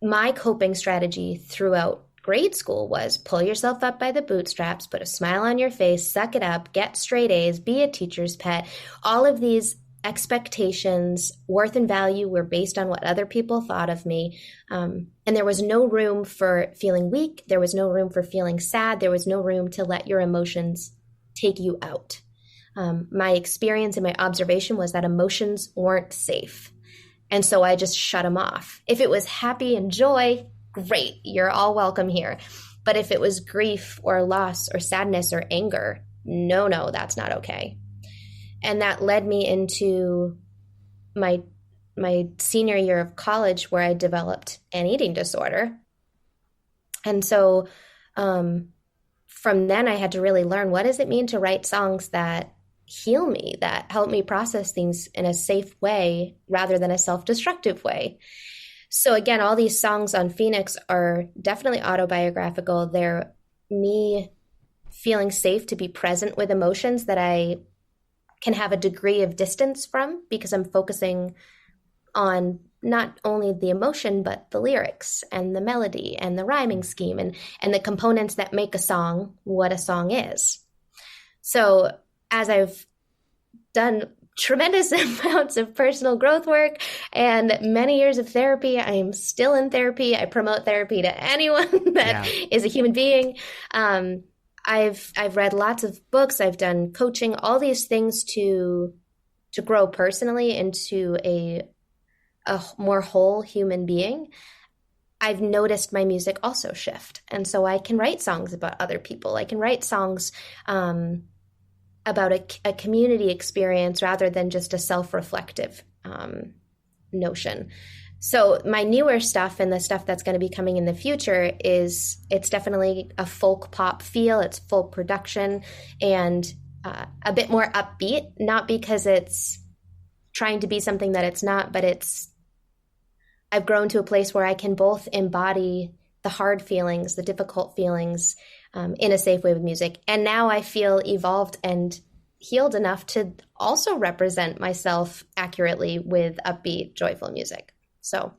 my coping strategy throughout grade school was pull yourself up by the bootstraps, put a smile on your face, suck it up, get straight A's, be a teacher's pet. All of these expectations, worth and value were based on what other people thought of me. And there was no room for feeling weak. There was no room for feeling sad. There was no room to let your emotions take you out. My experience and my observation was that emotions weren't safe. And so I just shut them off. If it was happy and joy, great, you're all welcome here. But if it was grief or loss or sadness or anger, no, that's not okay. And that led me into my senior year of college, where I developed an eating disorder. And so from then I had to really learn, what does it mean to write songs that heal me, that help me process things in a safe way rather than a self-destructive way. So again, all these songs on Phoenix are definitely autobiographical. They're me feeling safe to be present with emotions that I can have a degree of distance from, because I'm focusing on not only the emotion, but the lyrics and the melody and the rhyming scheme and the components that make a song what a song is. So as I've done tremendous amounts of personal growth work and many years of therapy, I am still in therapy. I promote therapy to anyone that is a human being. I've read lots of books. I've done coaching, all these things to grow personally into a more whole human being. I've noticed my music also shift. And so I can write songs about other people. I can write songs about a community experience rather than just a self-reflective notion. So my newer stuff and the stuff that's going to be coming in the future it's definitely a folk pop feel. It's full production and a bit more upbeat, not because it's trying to be something that it's not, but I've grown to a place where I can both embody the hard feelings, the difficult feelings in a safe way with music. And now I feel evolved and healed enough to also represent myself accurately with upbeat, joyful music. So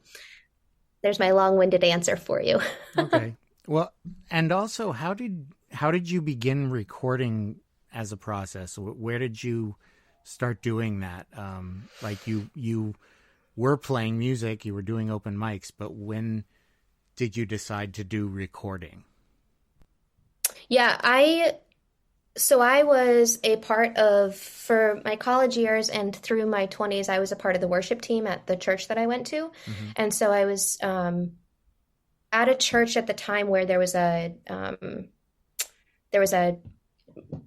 there's my long-winded answer for you. Okay. Well, and also, how did you begin recording as a process? Where did you start doing that? Like you were playing music, you were doing open mics, but when did you decide to do recording? Yeah, I was a part of, for my college years and through my 20s, I was a part of the worship team at the church that I went to. Mm-hmm. And so I was at a church at the time where there was a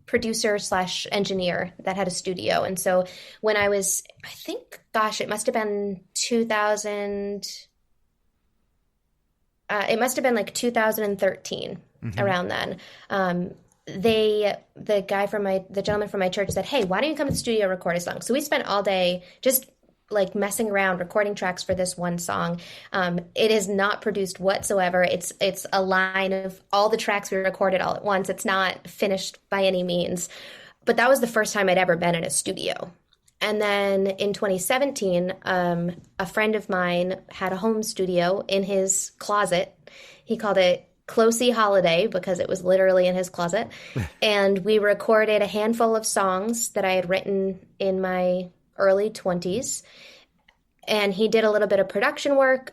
producer / engineer that had a studio. And so when I was, I think, it must have been 2000, it must have been like 2013, mm-hmm. around then. The gentleman from my church said, "Hey, why don't you come to the studio, record a song?" So we spent all day just like messing around, recording tracks for this one song. It is not produced whatsoever. It's a line of all the tracks we recorded all at once. It's not finished by any means, but that was the first time I'd ever been in a studio. And then in 2017, a friend of mine had a home studio in his closet. He called it Closey Holiday because it was literally in his closet. And we recorded a handful of songs that I had written in my early 20s. And he did a little bit of production work.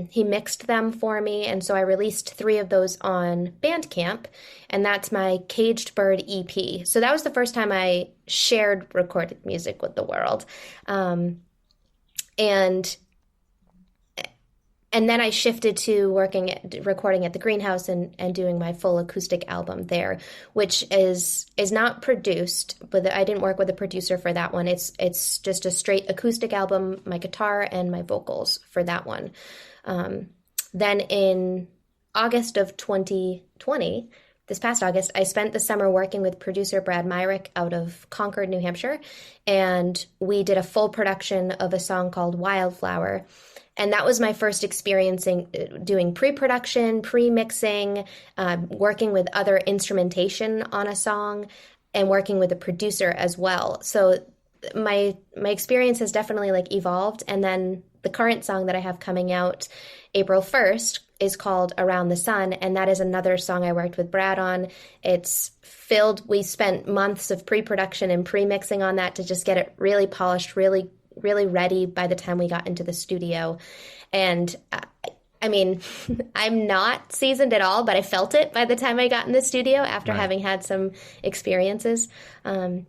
He mixed them for me. And so I released 3 of those on Bandcamp. And that's my Caged Bird EP. So that was the first time I shared recorded music with the world. And And then I shifted to recording at the greenhouse and doing my full acoustic album there, which is not produced, but I didn't work with a producer for that one. It's just a straight acoustic album, my guitar and my vocals for that one. Then in August of 2020, this past August, I spent the summer working with producer Brad Myrick out of Concord, New Hampshire, and we did a full production of a song called Wildflower. And that was my first experience doing pre-production, pre-mixing, working with other instrumentation on a song, and working with a producer as well. So my experience has definitely like evolved. And then the current song that I have coming out April 1st is called Around the Sun, and that is another song I worked with Brad on. We spent months of pre-production and pre-mixing on that to just get it really polished, really ready by the time we got into the studio. And I mean, I'm not seasoned at all, but I felt it by the time I got in the studio after having had some experiences. And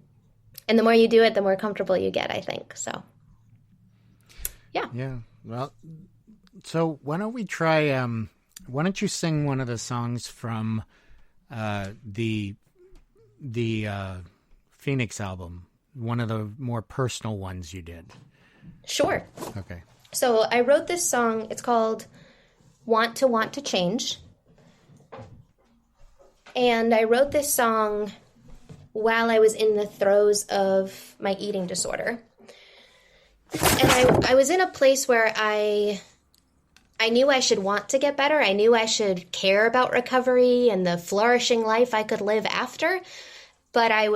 the more you do it, the more comfortable you get, I think. So, yeah. Yeah. Well, so why don't we try, why don't you sing one of the songs from the Phoenix album, one of the more personal ones you did? Sure. Okay. So I wrote this song. It's called Want to Change. And I wrote this song while I was in the throes of my eating disorder. And I was in a place where I knew I should want to get better. I knew I should care about recovery and the flourishing life I could live after. But I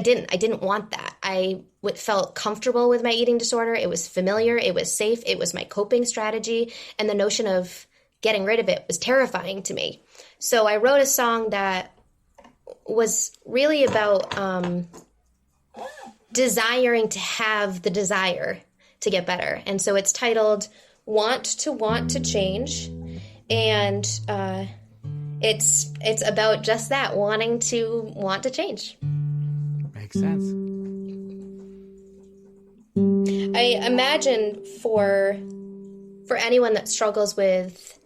didn't. I didn't want that. I felt comfortable with my eating disorder. It was familiar. It was safe. It was my coping strategy. And the notion of getting rid of it was terrifying to me. So I wrote a song that was really about desiring to have the desire to get better. And so it's titled Want to Change. And it's about just that, wanting to change. Makes sense. I imagine for anyone that struggles with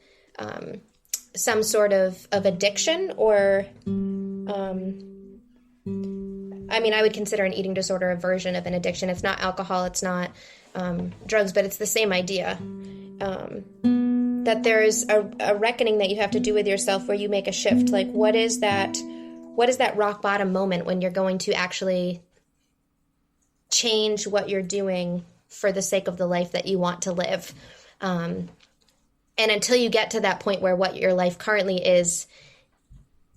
some sort of addiction or, I mean, I would consider an eating disorder a version of an addiction. It's not alcohol, it's not drugs, but it's the same idea. That there's a reckoning that you have to do with yourself where you make a shift. Like, what is that rock bottom moment when you're going to actually change what you're doing for the sake of the life that you want to live? And until you get to that point where what your life currently is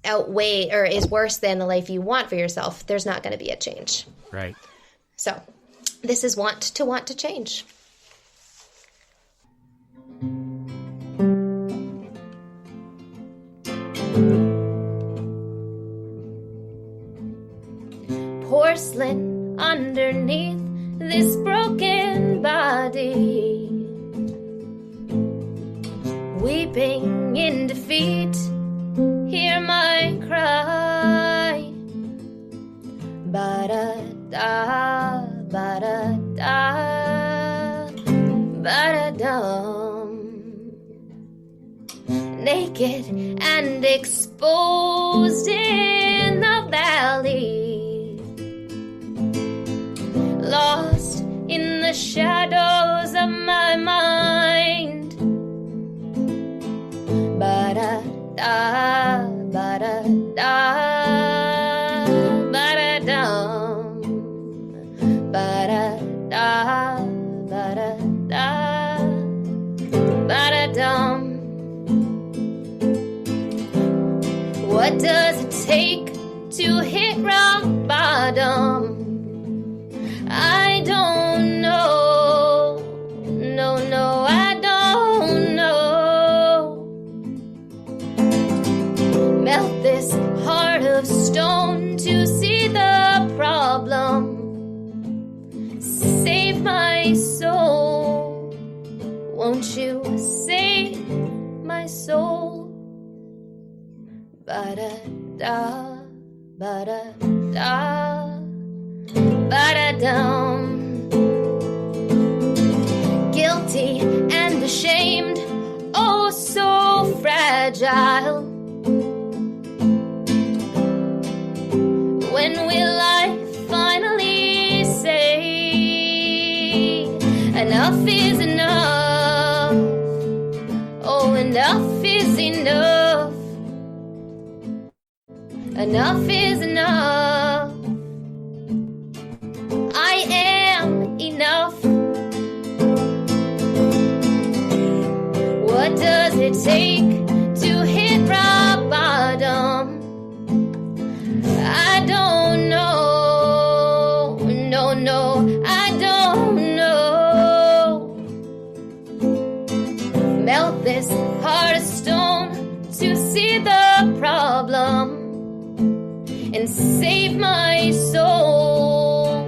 is worse than the life you want for yourself, there's not going to be a change. Right. So this is want to change. Porcelain underneath this broken body, weeping in defeat, hear my cry. Ba-da-da, ba-da-da, ba-da-dum. Naked and exposed in the valley, lost in the shadows of my mind. Ba-da-da, ba-da-da, ba-da-dum. Ba-da-da, ba-da-da, ba-da-dum. What does it take to hit rock bottom? I don't know. No, I don't know. Melt this heart of stone to see the problem. Save my soul. Won't you save my soul? Ba-da-da, ba-da-da, ba-da-dum. Guilty and ashamed, fragile. When will I finally say enough is enough? Oh, enough is enough. Enough is enough. I am enough. What does it take to hit rock bottom? I don't know. No, I don't know. Melt this heart of stone to see the problem and save my soul.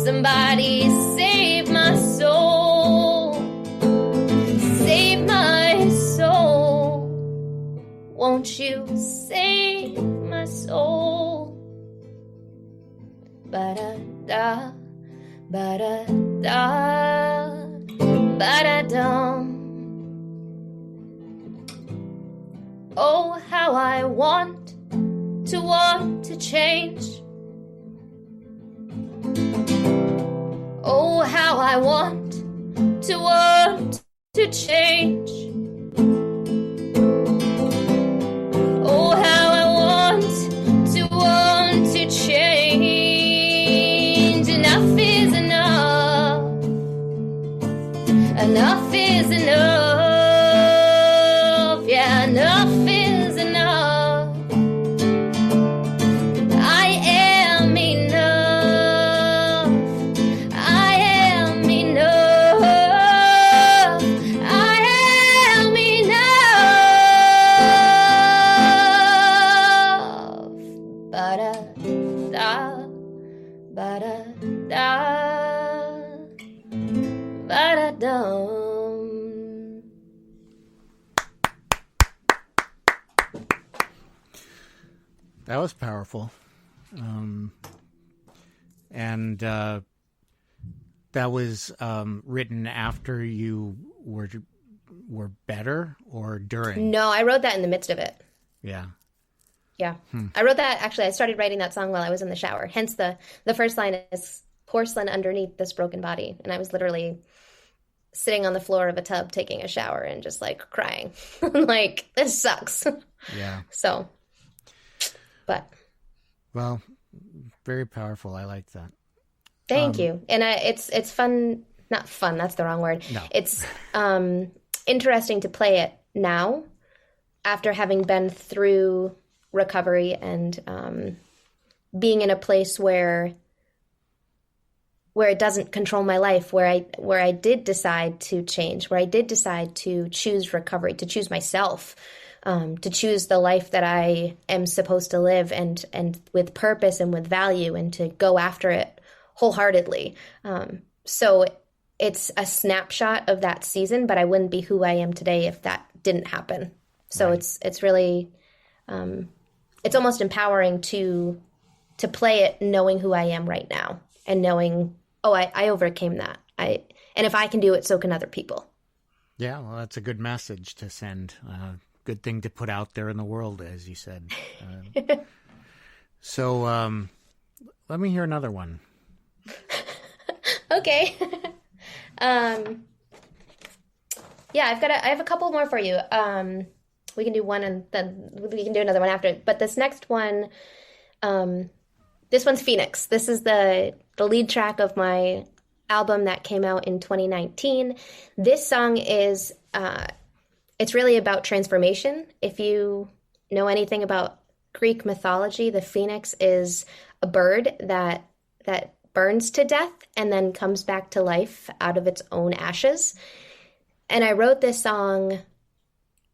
Somebody save my soul. Save my soul. Won't you save my soul? Ba-da-da, ba-da-da, ba-da-dum. Oh, how I want to change. Oh, how I want to change. Oh, how I want to change. Enough is enough. Enough is enough. Yeah, enough is enough. I am enough. I am enough. I am enough. Ba-da-da, ba-da-da, ba-da-dum. That was powerful. And that was written after you were better or during? No, I wrote that in the midst of it. Yeah. Yeah. I wrote that, actually, I started writing that song while I was in the shower. Hence the first line is porcelain underneath this broken body. And I was literally sitting on the floor of a tub taking a shower and just like crying. Like, this sucks. Yeah. So, but. Well, very powerful. I like that. Thank you. And it's fun, not fun, that's the wrong word. No. It's interesting to play it now after having been through recovery and being in a place where it doesn't control my life, where I did decide to change, where I did decide to choose recovery, to choose myself, to choose the life that I am supposed to live and with purpose and with value, and to go after it wholeheartedly. So it's a snapshot of that season, but I wouldn't be who I am today if that didn't happen. So right. It's really, it's almost empowering to play it knowing who I am right now and knowing, oh, I overcame that. And if I can do it, so can other people. Yeah, well, that's a good message to send. Good thing to put out there in the world, as you said. So let me hear another one. Okay. Yeah, I have a couple more for you. We can do one and then we can do another one after. But this next one, this one's Phoenix. This is the lead track of my album that came out in 2019. This song is, it's really about transformation. If you know anything about Greek mythology, the phoenix is a bird that burns to death and then comes back to life out of its own ashes. And I wrote this song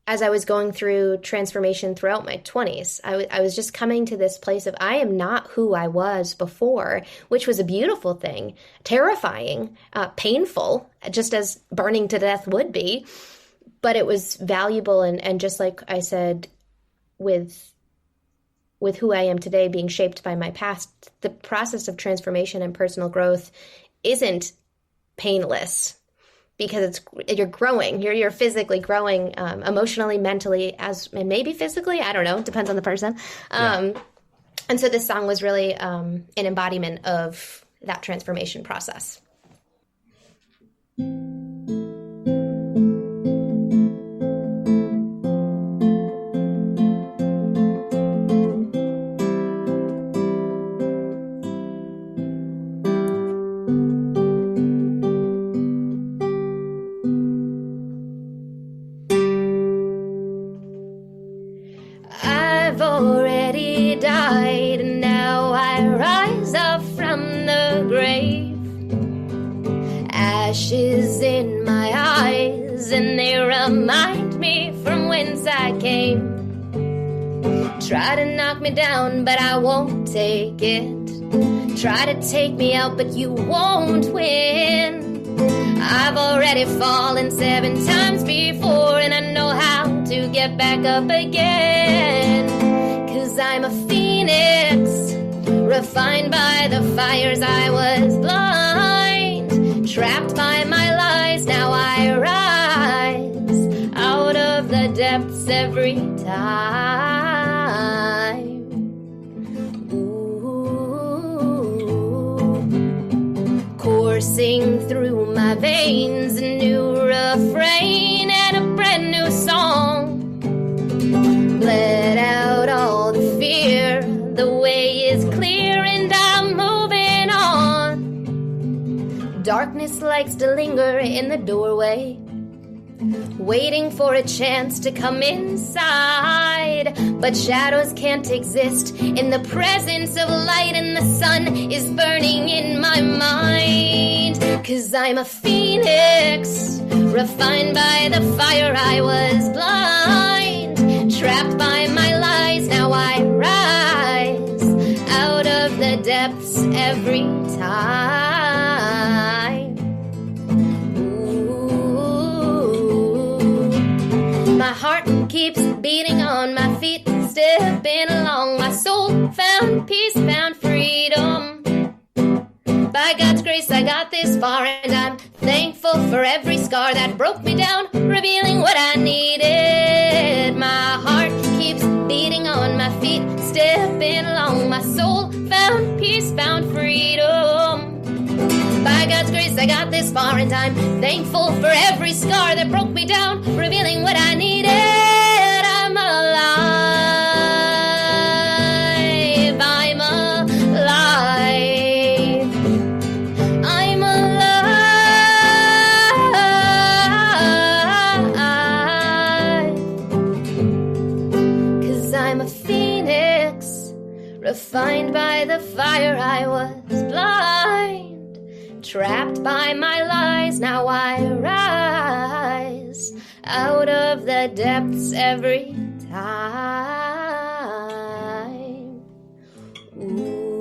as I was going through transformation throughout my 20s. I was just coming to this place of I am not who I was before, which was a beautiful thing, terrifying, painful, just as burning to death would be. But it was valuable, and just like I said, with who I am today being shaped by my past, the process of transformation and personal growth isn't painless. because you're growing, you're physically growing, emotionally, mentally, and maybe physically, I don't know, depends on the person. And so this song was really an embodiment of that transformation process. I've already died, and now I rise up from the grave. Ashes in my eyes, and they remind me from whence I came. Try to knock me down, but I won't take it. Try to take me out, but you won't win. I've already fallen 7 times before, and I know how to get back up again. 'Cause I'm a phoenix, refined by the fires. I was blind, trapped by my lies. Now I rise out of the depths every time. Coursing through my veins, a new refrain and a brand new song. Bled out all the fear, the way is clear and I'm moving on. Darkness likes to linger in the doorway, waiting for a chance to come inside. But shadows can't exist in the presence of light, and the sun is burning in my mind. 'Cause I'm a phoenix, refined by the fire. I was blind, trapped by my lies. Now I rise out of the depths every time. My heart keeps beating on, my feet stepping along. My soul found peace, found freedom. By God's grace I got this far, and I'm thankful for every scar that broke me down, revealing what I needed. My heart keeps beating on, my feet stepping along. My soul found peace, found freedom. By God's grace I got this far, and I'm thankful for every scar that broke me down, revealing what I needed. I'm alive, I'm alive, I'm alive. 'Cause I'm a phoenix, refined by the fire. I was blind, trapped by my lies. Now I rise out of the depths every time. Ooh.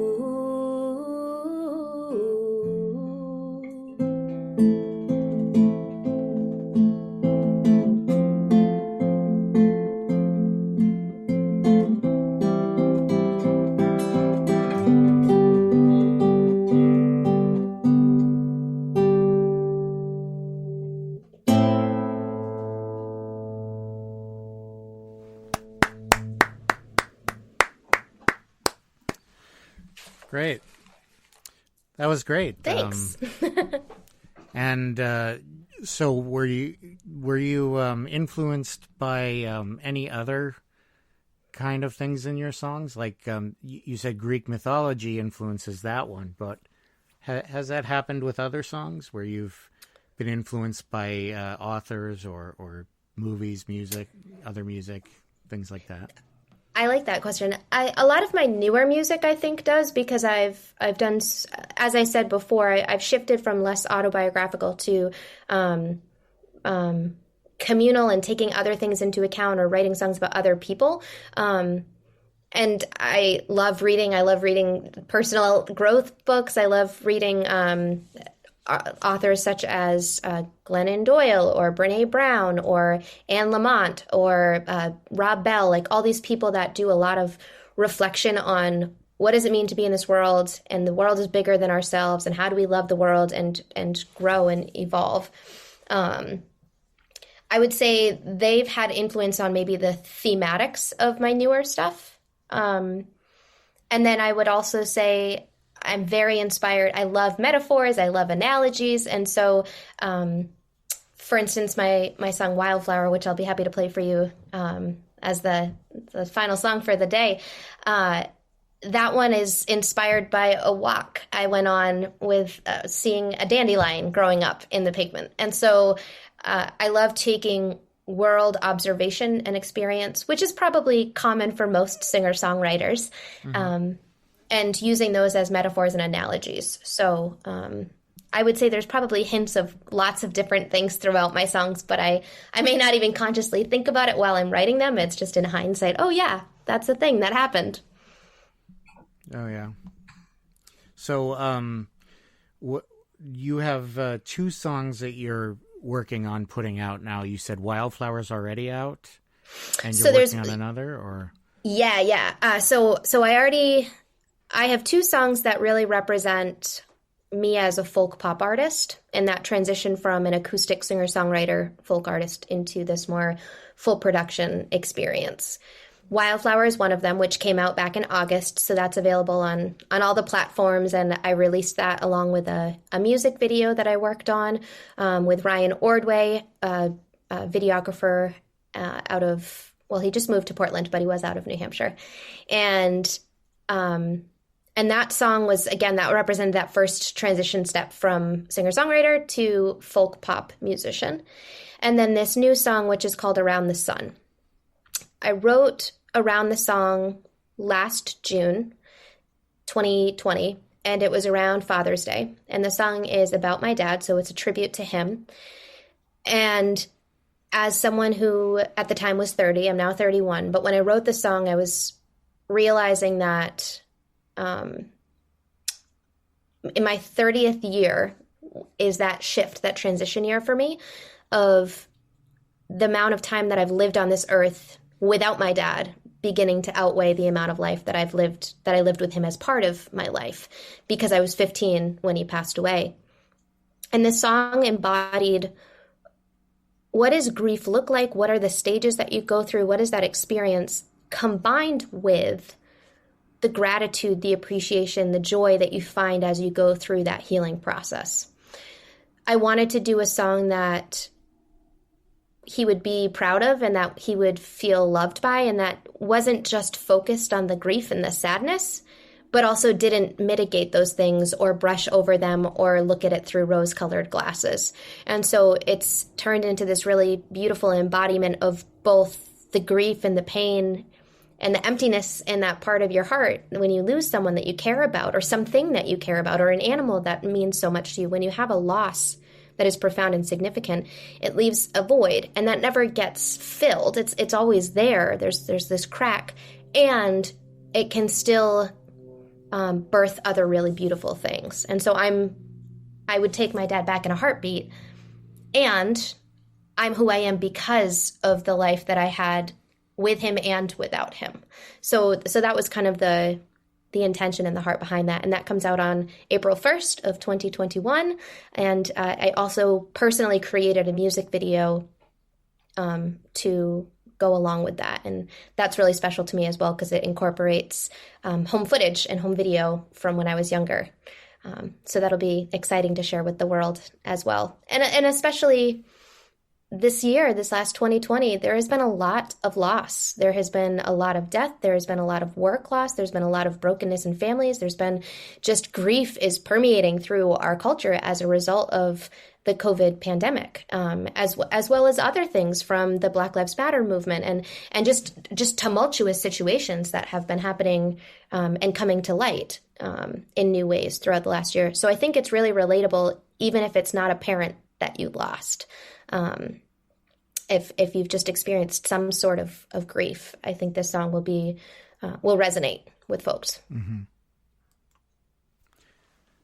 Great. That was great. Thanks. And so were you influenced by any other kind of things in your songs? Like you said Greek mythology influences that one, but has that happened with other songs where you've been influenced by authors or movies, music, other music, things like that? I like that question. A lot of my newer music, I think, does, because I've done, as I said before, I've shifted from less autobiographical to communal and taking other things into account, or writing songs about other people. And I love reading. I love reading personal growth books. I love reading authors such as Glennon Doyle or Brene Brown or Anne Lamott or Rob Bell, like all these people that do a lot of reflection on what does it mean to be in this world, and the world is bigger than ourselves, and how do we love the world and grow and evolve. I would say they've had influence on maybe the thematics of my newer stuff. And then I would also say I'm very inspired. I love metaphors. I love analogies. And so, for instance, my song Wildflower, which I'll be happy to play for you as the final song for the day, that one is inspired by a walk I went on with seeing a dandelion growing up in the pavement. And so I love taking world observation and experience, which is probably common for most singer-songwriters, and using those as metaphors and analogies. So I would say there's probably hints of lots of different things throughout my songs, but I may not even consciously think about it while I'm writing them. It's just in hindsight, oh yeah, that's a thing that happened. Oh, yeah. So you have 2 songs that you're working on putting out now. You said Wildflower's already out, and you're working on another, or? Yeah. So I have 2 songs that really represent me as a folk pop artist, and that transition from an acoustic singer-songwriter folk artist into this more full production experience. Wildflower is one of them, which came out back in August, so that's available on all the platforms, and I released that along with a music video that I worked on with Ryan Ordway, a videographer he just moved to Portland, but he was out of New Hampshire. And that song was, again, that represented that first transition step from singer-songwriter to folk pop musician. And then this new song, which is called Around the Sun. I wrote Around the Song last June 2020, and it was around Father's Day. And the song is about my dad, so it's a tribute to him. And as someone who at the time was 30, I'm now 31, but when I wrote the song, I was realizing that in my 30th year is that shift, that transition year for me of the amount of time that I've lived on this earth without my dad beginning to outweigh the amount of life that I lived with him as part of my life, because I was 15 when he passed away. And this song embodied, what does grief look like? What are the stages that you go through? What is that experience, combined with the gratitude, the appreciation, the joy that you find as you go through that healing process. I wanted to do a song that he would be proud of and that he would feel loved by, and that wasn't just focused on the grief and the sadness, but also didn't mitigate those things or brush over them or look at it through rose-colored glasses. And so it's turned into this really beautiful embodiment of both the grief and the pain and the emptiness in that part of your heart when you lose someone that you care about, or something that you care about, or an animal that means so much to you. When you have a loss that is profound and significant, it leaves a void, and that never gets filled. It's always there. There's this crack, and it can still birth other really beautiful things. And so I would take my dad back in a heartbeat, and I'm who I am because of the life that I had with him and without him. So that was kind of the intention and the heart behind that. And that comes out on April 1st of 2021. And I also personally created a music video to go along with that. And that's really special to me as well, because it incorporates home footage and home video from when I was younger. So that'll be exciting to share with the world as well. And especially this year, this last 2020, there has been a lot of loss. There has been a lot of death. There has been a lot of work loss. There's been a lot of brokenness in families. There's been just grief is permeating through our culture as a result of the COVID pandemic, as well as other things from the Black Lives Matter movement and just tumultuous situations that have been happening and coming to light in new ways throughout the last year. So I think it's really relatable, even if it's not a parent that you lost. If you've just experienced some sort of grief, I think this song will resonate with folks. Mm-hmm.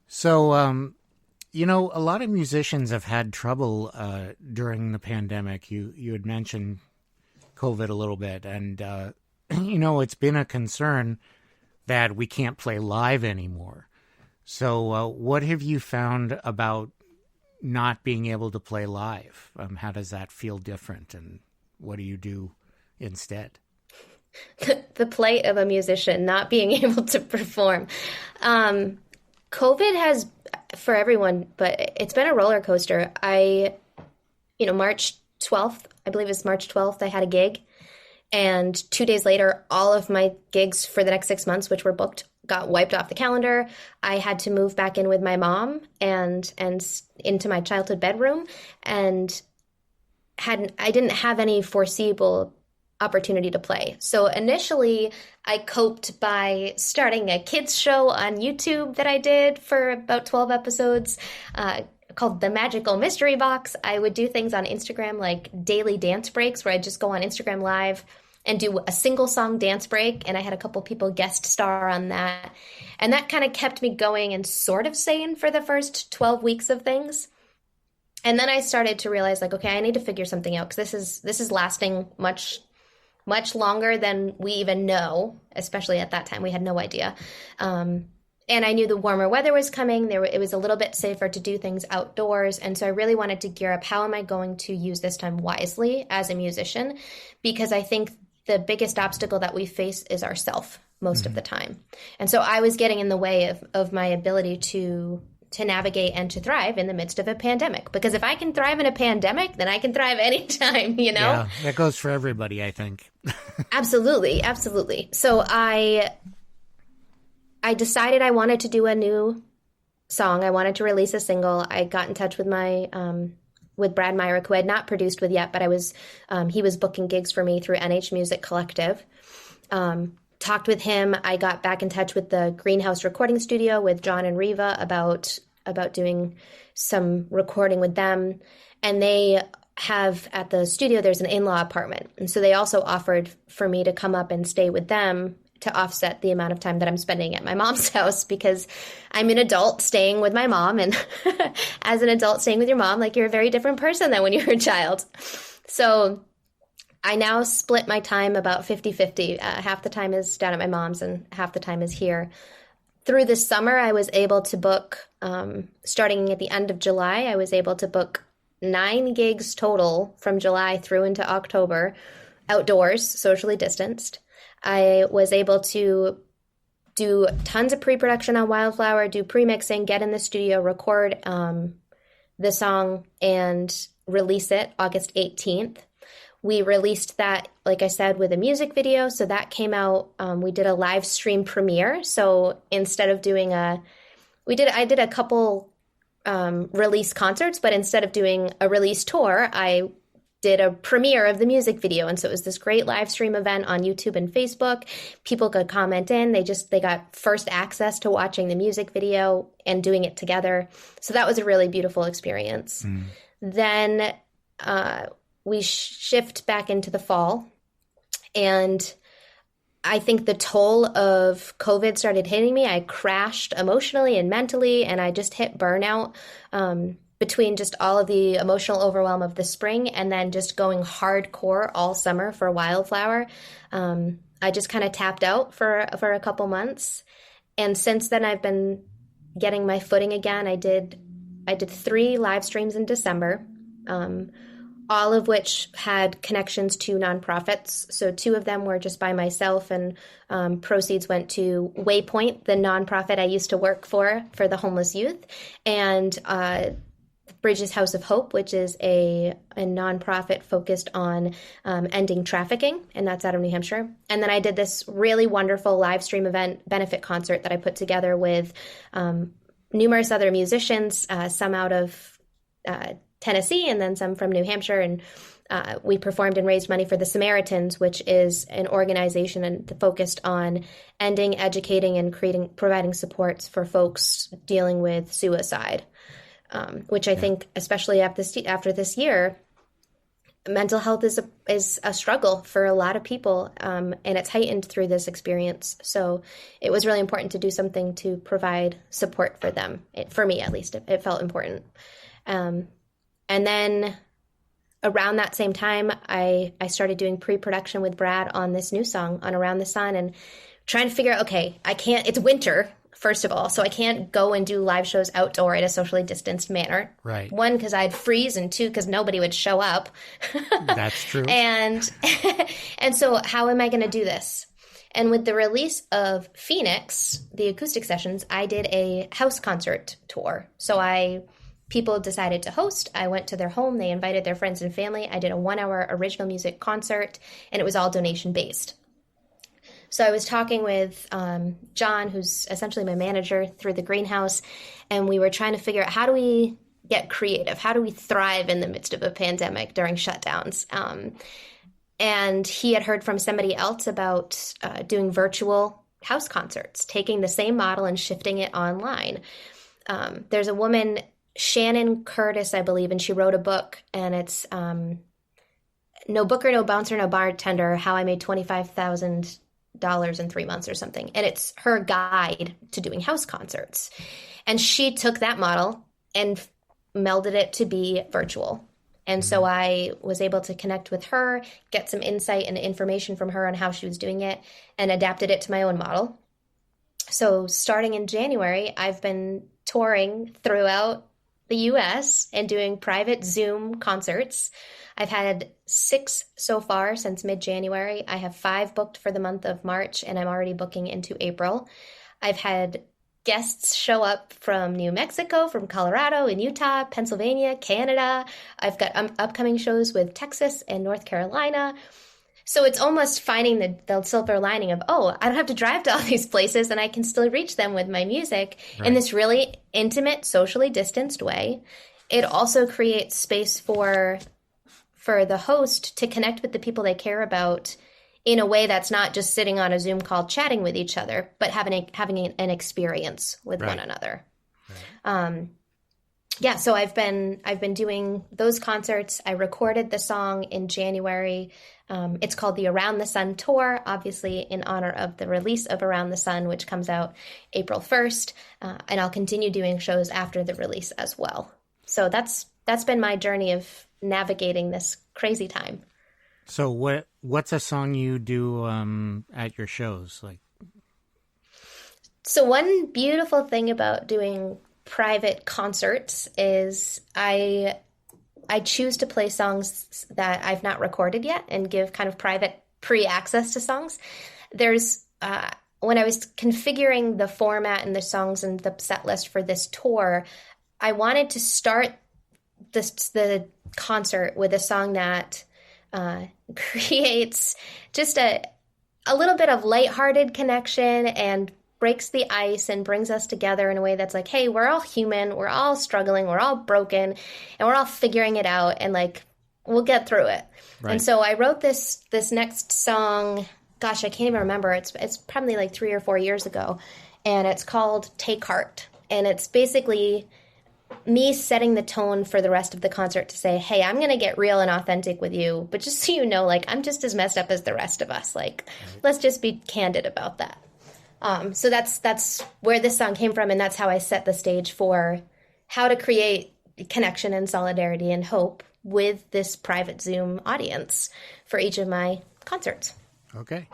So, a lot of musicians have had trouble during the pandemic. You had mentioned COVID a little bit, and it's been a concern that we can't play live anymore. So, what have you found about not being able to play live? How does that feel different, and what do you do instead? The plight of a musician not being able to perform. COVID has, for everyone, but it's been a roller coaster. March 12th, I believe it's March 12th, I had a gig. And 2 days later, all of my gigs for the next 6 months, which were booked, got wiped off the calendar. I had to move back in with my mom and into my childhood bedroom, and I didn't have any foreseeable opportunity to play. So initially, I coped by starting a kids show on YouTube that I did for about 12 episodes, called The Magical Mystery Box. I would do things on Instagram like daily dance breaks, where I'd just go on Instagram Live and do a single song dance break. And I had a couple people guest star on that. And that kind of kept me going and sort of sane for the first 12 weeks of things. And then I started to realize, like, okay, I need to figure something out, because this is lasting much longer than we even know, especially at that time. We had no idea. And I knew the warmer weather was coming. It was a little bit safer to do things outdoors. And so I really wanted to gear up. How am I going to use this time wisely as a musician? Because I think the biggest obstacle that we face is ourself most of the time. And so I was getting in the way of my ability to navigate and to thrive in the midst of a pandemic. Because if I can thrive in a pandemic, then I can thrive anytime, you know? Yeah, that goes for everybody, I think. Absolutely. Absolutely. So I decided I wanted to do a new song. I wanted to release a single. I got in touch with with Brad Myrick, who I had not produced with yet, but he was booking gigs for me through NH Music Collective. Talked with him. I got back in touch with the Greenhouse Recording Studio with John and Riva about doing some recording with them. And they have, at the studio, there's an in-law apartment. And so they also offered for me to come up and stay with them to offset the amount of time that I'm spending at my mom's house, because I'm an adult staying with my mom. And as an adult staying with your mom, like, you're a very different person than when you were a child. So I now split my time about 50-50. Half the time is down at my mom's and half the time is here. Through this summer, I was able to book, starting at the end of July, I was able to book 9 gigs total from July through into October, outdoors, socially distanced. I was able to do tons of pre-production on Wildflower, do pre-mixing, get in the studio, record the song, and release it August 18th. We released that, like I said, with a music video. So that came out, we did a live stream premiere. So instead of doing I did a couple release concerts, but instead of doing a release tour, I did a premiere of the music video. And so it was this great live stream event on YouTube and Facebook. People could comment in. They got first access to watching the music video and doing it together. So that was a really beautiful experience. Then we shift back into the fall. And I think the toll of COVID started hitting me. I crashed emotionally and mentally, and I just hit burnout between just all of the emotional overwhelm of the spring and then just going hardcore all summer for Wildflower. I just kind of tapped out for a couple months. And since then, I've been getting my footing again. I did 3 live streams in December, all of which had connections to nonprofits. So 2 of them were just by myself, and proceeds went to Waypoint, the nonprofit I used to work for the homeless youth, and Bridges House of Hope, which is a nonprofit focused on ending trafficking, and that's out of New Hampshire. And then I did this really wonderful live stream event benefit concert that I put together with numerous other musicians, some out of Tennessee and then some from New Hampshire. And we performed and raised money for the Samaritans, which is an organization focused on ending, educating, and providing supports for folks dealing with suicide. Which I think, especially after this year, mental health is a struggle for a lot of people, and it's heightened through this experience. So it was really important to do something to provide support for them. For me, at least, it felt important. And then around that same time, I started doing pre-production with Brad on this new song, on Around the Sun, and trying to figure out, okay, it's winter. first of all. So I can't go and do live shows outdoor in a socially distanced manner. Right. One, because I'd freeze, and two, because nobody would show up. That's true. And so how am I going to do this? And with the release of Phoenix, the acoustic sessions, I did a house concert tour. So people decided to host. I went to their home. They invited their friends and family. I did a 1-hour original music concert, and it was all donation based. So I was talking with John, who's essentially my manager through the greenhouse, and we were trying to figure out, how do we get creative? How do we thrive in the midst of a pandemic during shutdowns? And he had heard from somebody else about doing virtual house concerts, taking the same model and shifting it online. There's a woman, Shannon Curtis, I believe, and she wrote a book, and it's No Booker, No Bouncer, No Bartender, How I Made $25,000 in 3 months or something. And it's her guide to doing house concerts. And she took that model and melded it to be virtual. And so I was able to connect with her, get some insight and information from her on how she was doing it, and adapted it to my own model. So starting in January, I've been touring throughout the U.S. and doing private Zoom concerts. I've had 6 so far since mid-January. I have 5 booked for the month of March, and I'm already booking into April. I've had guests show up from New Mexico, from Colorado, and Utah, Pennsylvania, Canada. I've got upcoming shows with Texas and North Carolina. So it's almost finding the silver lining of, I don't have to drive to all these places, and I can still reach them with my music in this really intimate, socially distanced way. It also creates space for the host to connect with the people they care about in a way that's not just sitting on a Zoom call chatting with each other, but having an experience with one another. Right. So I've been doing those concerts. I recorded the song in January. It's called the Around the Sun Tour, obviously in honor of the release of Around the Sun, which comes out April 1st. And I'll continue doing shows after the release as well. So that's been my journey of navigating this crazy time. So what's a song you do at your shows? Like, so one beautiful thing about doing private concerts is I choose to play songs that I've not recorded yet and give kind of private pre-access to songs. There's when I was configuring the format and the songs and the set list for this tour, I wanted to start the concert with a song that creates just a little bit of lighthearted connection and breaks the ice and brings us together in a way that's like, hey, we're all human, we're all struggling, we're all broken, and we're all figuring it out, and like, we'll get through it. Right. And so I wrote this next song, gosh, I can't even remember. It's probably like 3 or 4 years ago, and it's called Take Heart. And it's basically me setting the tone for the rest of the concert to say, hey, I'm going to get real and authentic with you, but just so you know, like, I'm just as messed up as the rest of us. Like, let's just be candid about that. So that's where this song came from, and that's how I set the stage for how to create connection and solidarity and hope with this private Zoom audience for each of my concerts. Okay.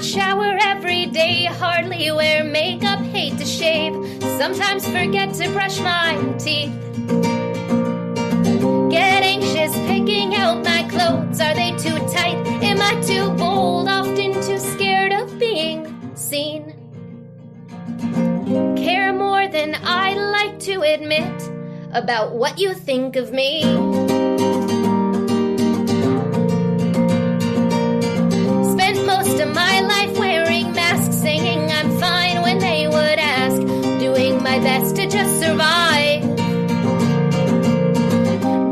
Shower every day, hardly wear makeup, hate to shave, sometimes forget to brush my teeth. Get anxious picking out my clothes, are they too tight? Am I too bold? Often too scared of being seen. Care more than I like to admit about what you think of me. Most of my life wearing masks, saying I'm fine when they would ask, doing my best to just survive.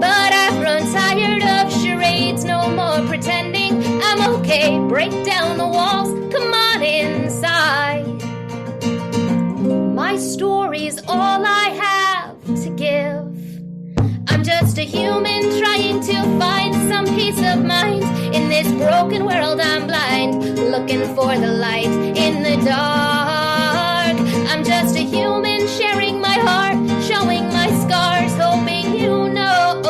But I've grown tired of charades, no more pretending I'm okay. Break down the walls, come on inside. My story's all I have to give. I'm just a human trying to find some peace of mind. In this broken world I'm blind, looking for the light in the dark. I'm just a human sharing my heart, showing my scars, hoping you know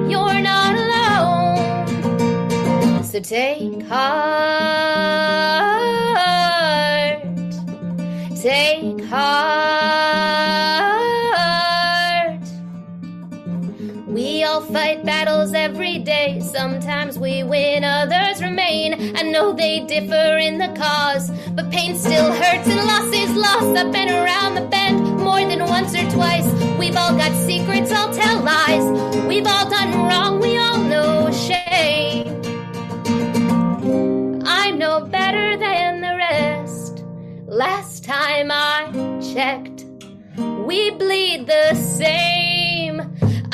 you're not alone. So take heart, take heart. We all fight battles every day. Sometimes we win, others remain. I know they differ in the cause, but pain still hurts and loss is lost. I've been around the bend more than once or twice. We've all got secrets, all tell lies. We've all done wrong, we all know shame. I'm no better than the rest. Last time I checked, we bleed the same.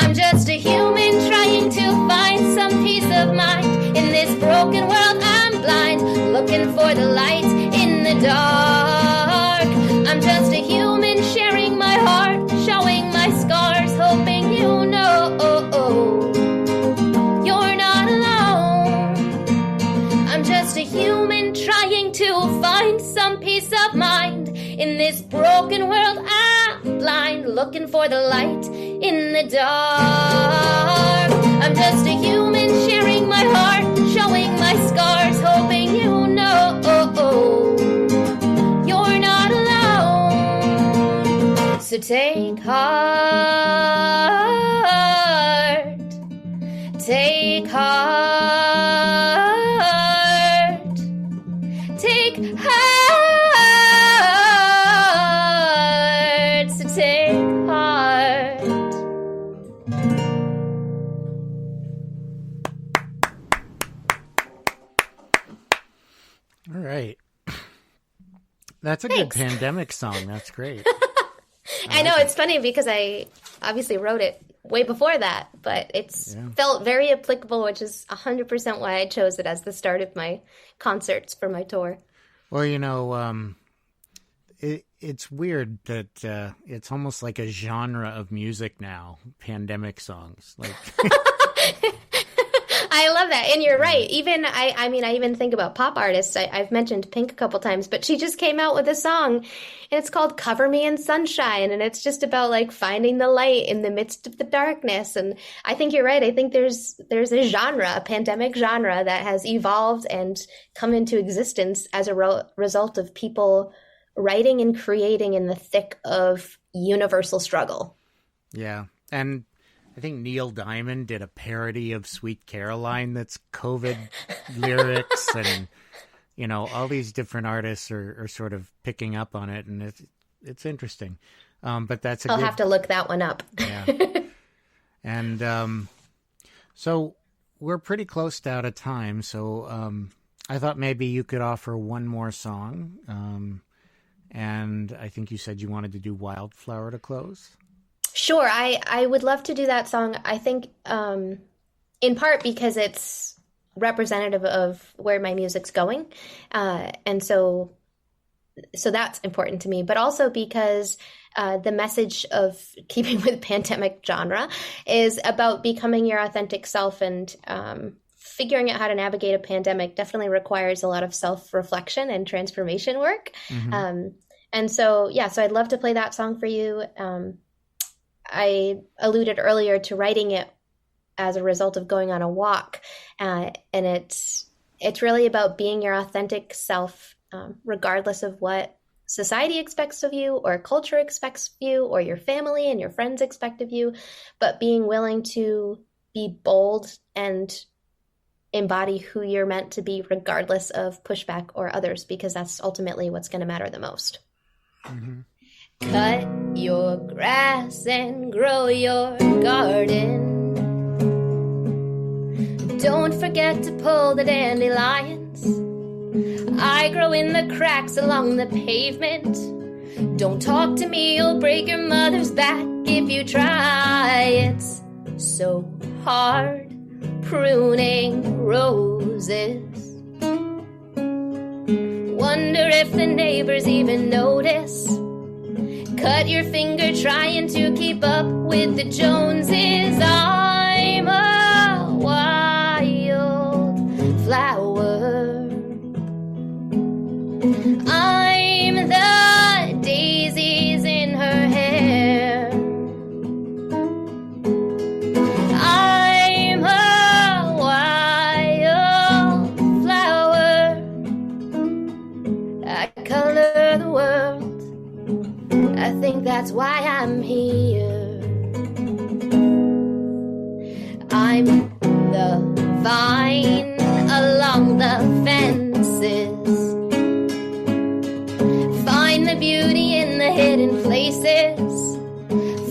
I'm just a human trying to find some peace of mind. In this broken world I'm blind, looking for the light in the dark. I'm just a human sharing my heart, showing my scars, hoping you know you're not alone. I'm just a human trying to find some peace of mind. In this broken world I'm blind, looking for the light in the dark. I'm just a human sharing my heart, showing my scars, hoping you know you're not alone. So take heart, take heart, take heart. So take heart. All right. That's a good pandemic song. That's great. I know, it's funny because I obviously wrote it way before that, but it's felt very applicable, which is 100% why I chose it as the start of my concerts for my tour. Well, you know, it's weird that it's almost like a genre of music now, pandemic songs. Like, I love that. And you're right. Even, I mean, I even think about pop artists. I've mentioned Pink a couple times, but she just came out with a song and it's called Cover Me in Sunshine. And it's just about like finding the light in the midst of the darkness. And I think you're right. I think there's a genre, a pandemic genre that has evolved and come into existence as a result of people writing and creating in the thick of universal struggle. Yeah. And I think Neil Diamond did a parody of Sweet Caroline that's COVID lyrics, and you know, all these different artists are sort of picking up on it, and it's interesting. But that's I'll have to look that one up. Yeah. And so we're pretty close to out of time. So I thought maybe you could offer one more song, and I think you said you wanted to do Wildflower to close. Sure, I would love to do that song. I think in part because it's representative of where my music's going. And so that's important to me, but also because the message of keeping with pandemic genre is about becoming your authentic self, and figuring out how to navigate a pandemic definitely requires a lot of self-reflection and transformation work. Mm-hmm. And so I'd love to play that song for you. I alluded earlier to writing it as a result of going on a walk. And it's really about being your authentic self, regardless of what society expects of you or culture expects of you or your family and your friends expect of you, but being willing to be bold and embody who you're meant to be regardless of pushback or others, because that's ultimately what's going to matter the most. Mm-hmm. Cut your grass and grow your garden. Don't forget to pull the dandelions. I grow in the cracks along the pavement. Don't talk to me, you'll break your mother's back if you try. It's so hard pruning roses. Wonder if the neighbors even notice. cut your finger trying to keep up with the Joneses. I'm a wild flower. I'm the daisies in her hair. I'm a wild flower. I color the world. I think that's why I'm here. I'm the vine along the fences. Find the beauty in the hidden places.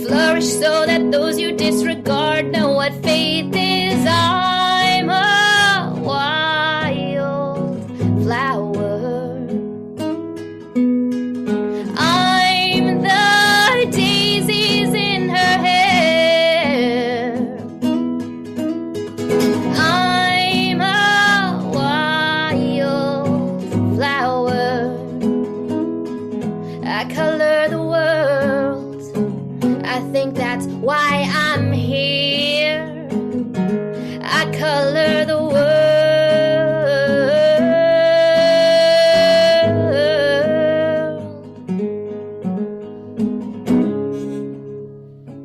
Flourish so that those you disregard know what faith is. I'm a wild flower. I'm the daisies in her hair. I'm a wild flower. I color the world. I think that's why I'm here. I color the world.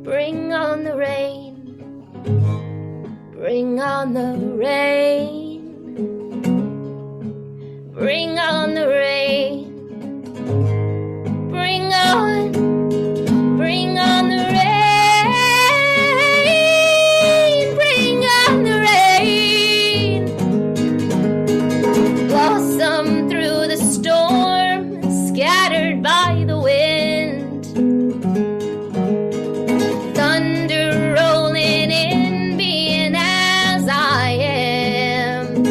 Bring on the rain. Bring on the rain. Bring on the rain. Bring on the rain. Bring on the rain. Blossom through the storm, scattered by the wind. Thunder rolling in, being as I am.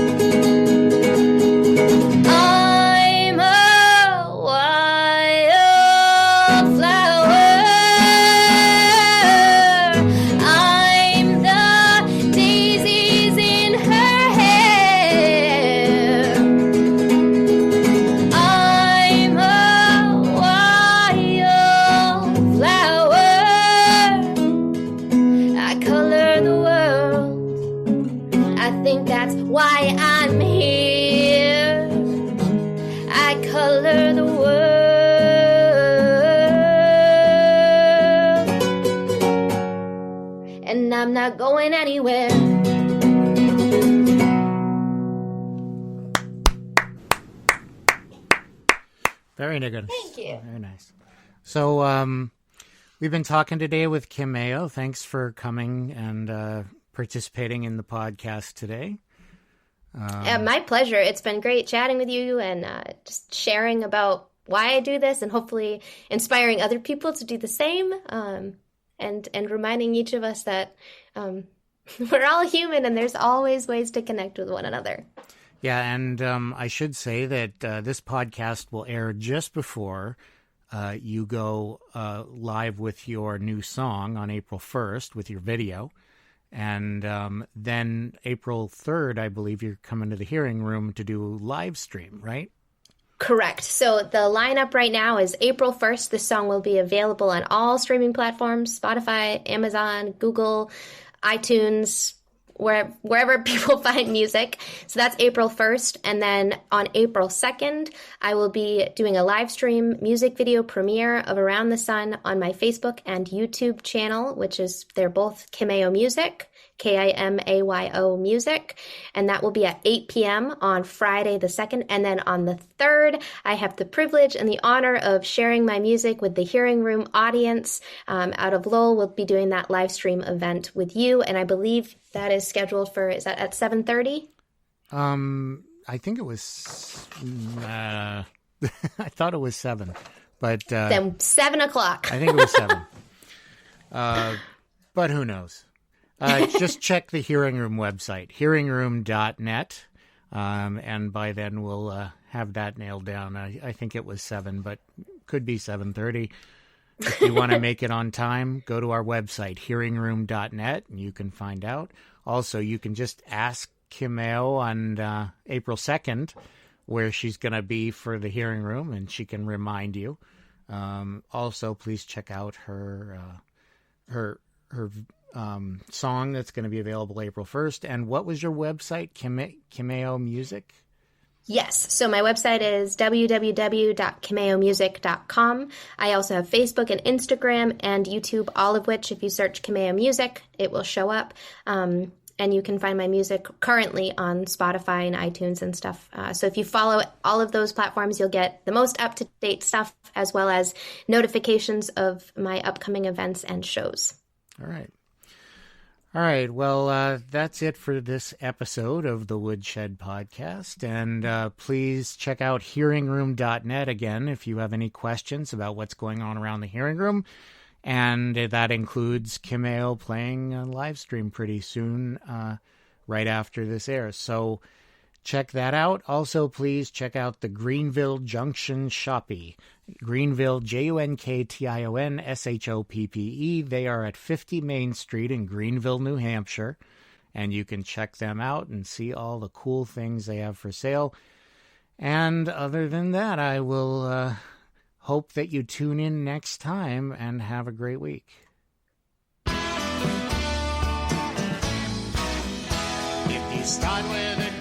I'm a wild flower. I'm the daisies in her hair. I'm a wild flower. I color the world. I think that's why I'm here. I color the world. And I'm not going anywhere. Very good. Thank you. Very nice. So we've been talking today with Kimayo. Thanks for coming and participating in the podcast today. My pleasure. It's been great chatting with you and just sharing about why I do this and hopefully inspiring other people to do the same, and reminding each of us that we're all human and there's always ways to connect with one another. Yeah, and I should say that this podcast will air just before you go live with your new song on April 1st with your video. And then April 3rd, I believe you're coming to the hearing room to do live stream, right? Correct. So the lineup right now is April 1st. This song will be available on all streaming platforms, Spotify, Amazon, Google, iTunes, wherever people find music. So that's April 1st. And then on April 2nd, I will be doing a live stream music video premiere of Around the Sun on my Facebook and YouTube channel, they're both Kimayo Music, Kimayo Music. And that will be at 8 p.m. on Friday the 2nd. And then on the 3rd, I have the privilege and the honor of sharing my music with the Hearing Room audience out of Lowell. We'll be doing that live stream event with you. And I believe that is scheduled is that at 7:30? I think it was, I thought it was 7, but. Then 7 o'clock. I think it was 7. But who knows? Just check the Hearing Room website, hearingroom.net, and by then we'll have that nailed down. I think it was 7, but could be 7:30. If you want to make it on time, go to our website, hearingroom.net, and you can find out. Also, you can just ask Kimayo on April 2nd where she's going to be for the Hearing Room, and she can remind you. Also, please check out her song that's going to be available April 1st. And what was your website? Kimayo Music? Yes. So my website is www.kimayomusic.com. I also have Facebook and Instagram and YouTube, all of which, if you search Kimayo Music, it will show up. And you can find my music currently on Spotify and iTunes and stuff. So if you follow all of those platforms, you'll get the most up-to-date stuff as well as notifications of my upcoming events and shows. All right. All right. Well, that's it for this episode of the Woodshed Podcast. And please check out hearingroom.net again if you have any questions about what's going on around the hearing room. And that includes Kimayo playing a live stream pretty soon, right after this airs. So check that out. Also, please check out the Greenville Junction Shoppe. Greenville, JUNKTIONSHOPPE. They are at 50 Main Street in Greenville, New Hampshire. And you can check them out and see all the cool things they have for sale. And other than that, I will hope that you tune in next time and have a great week. If you start with a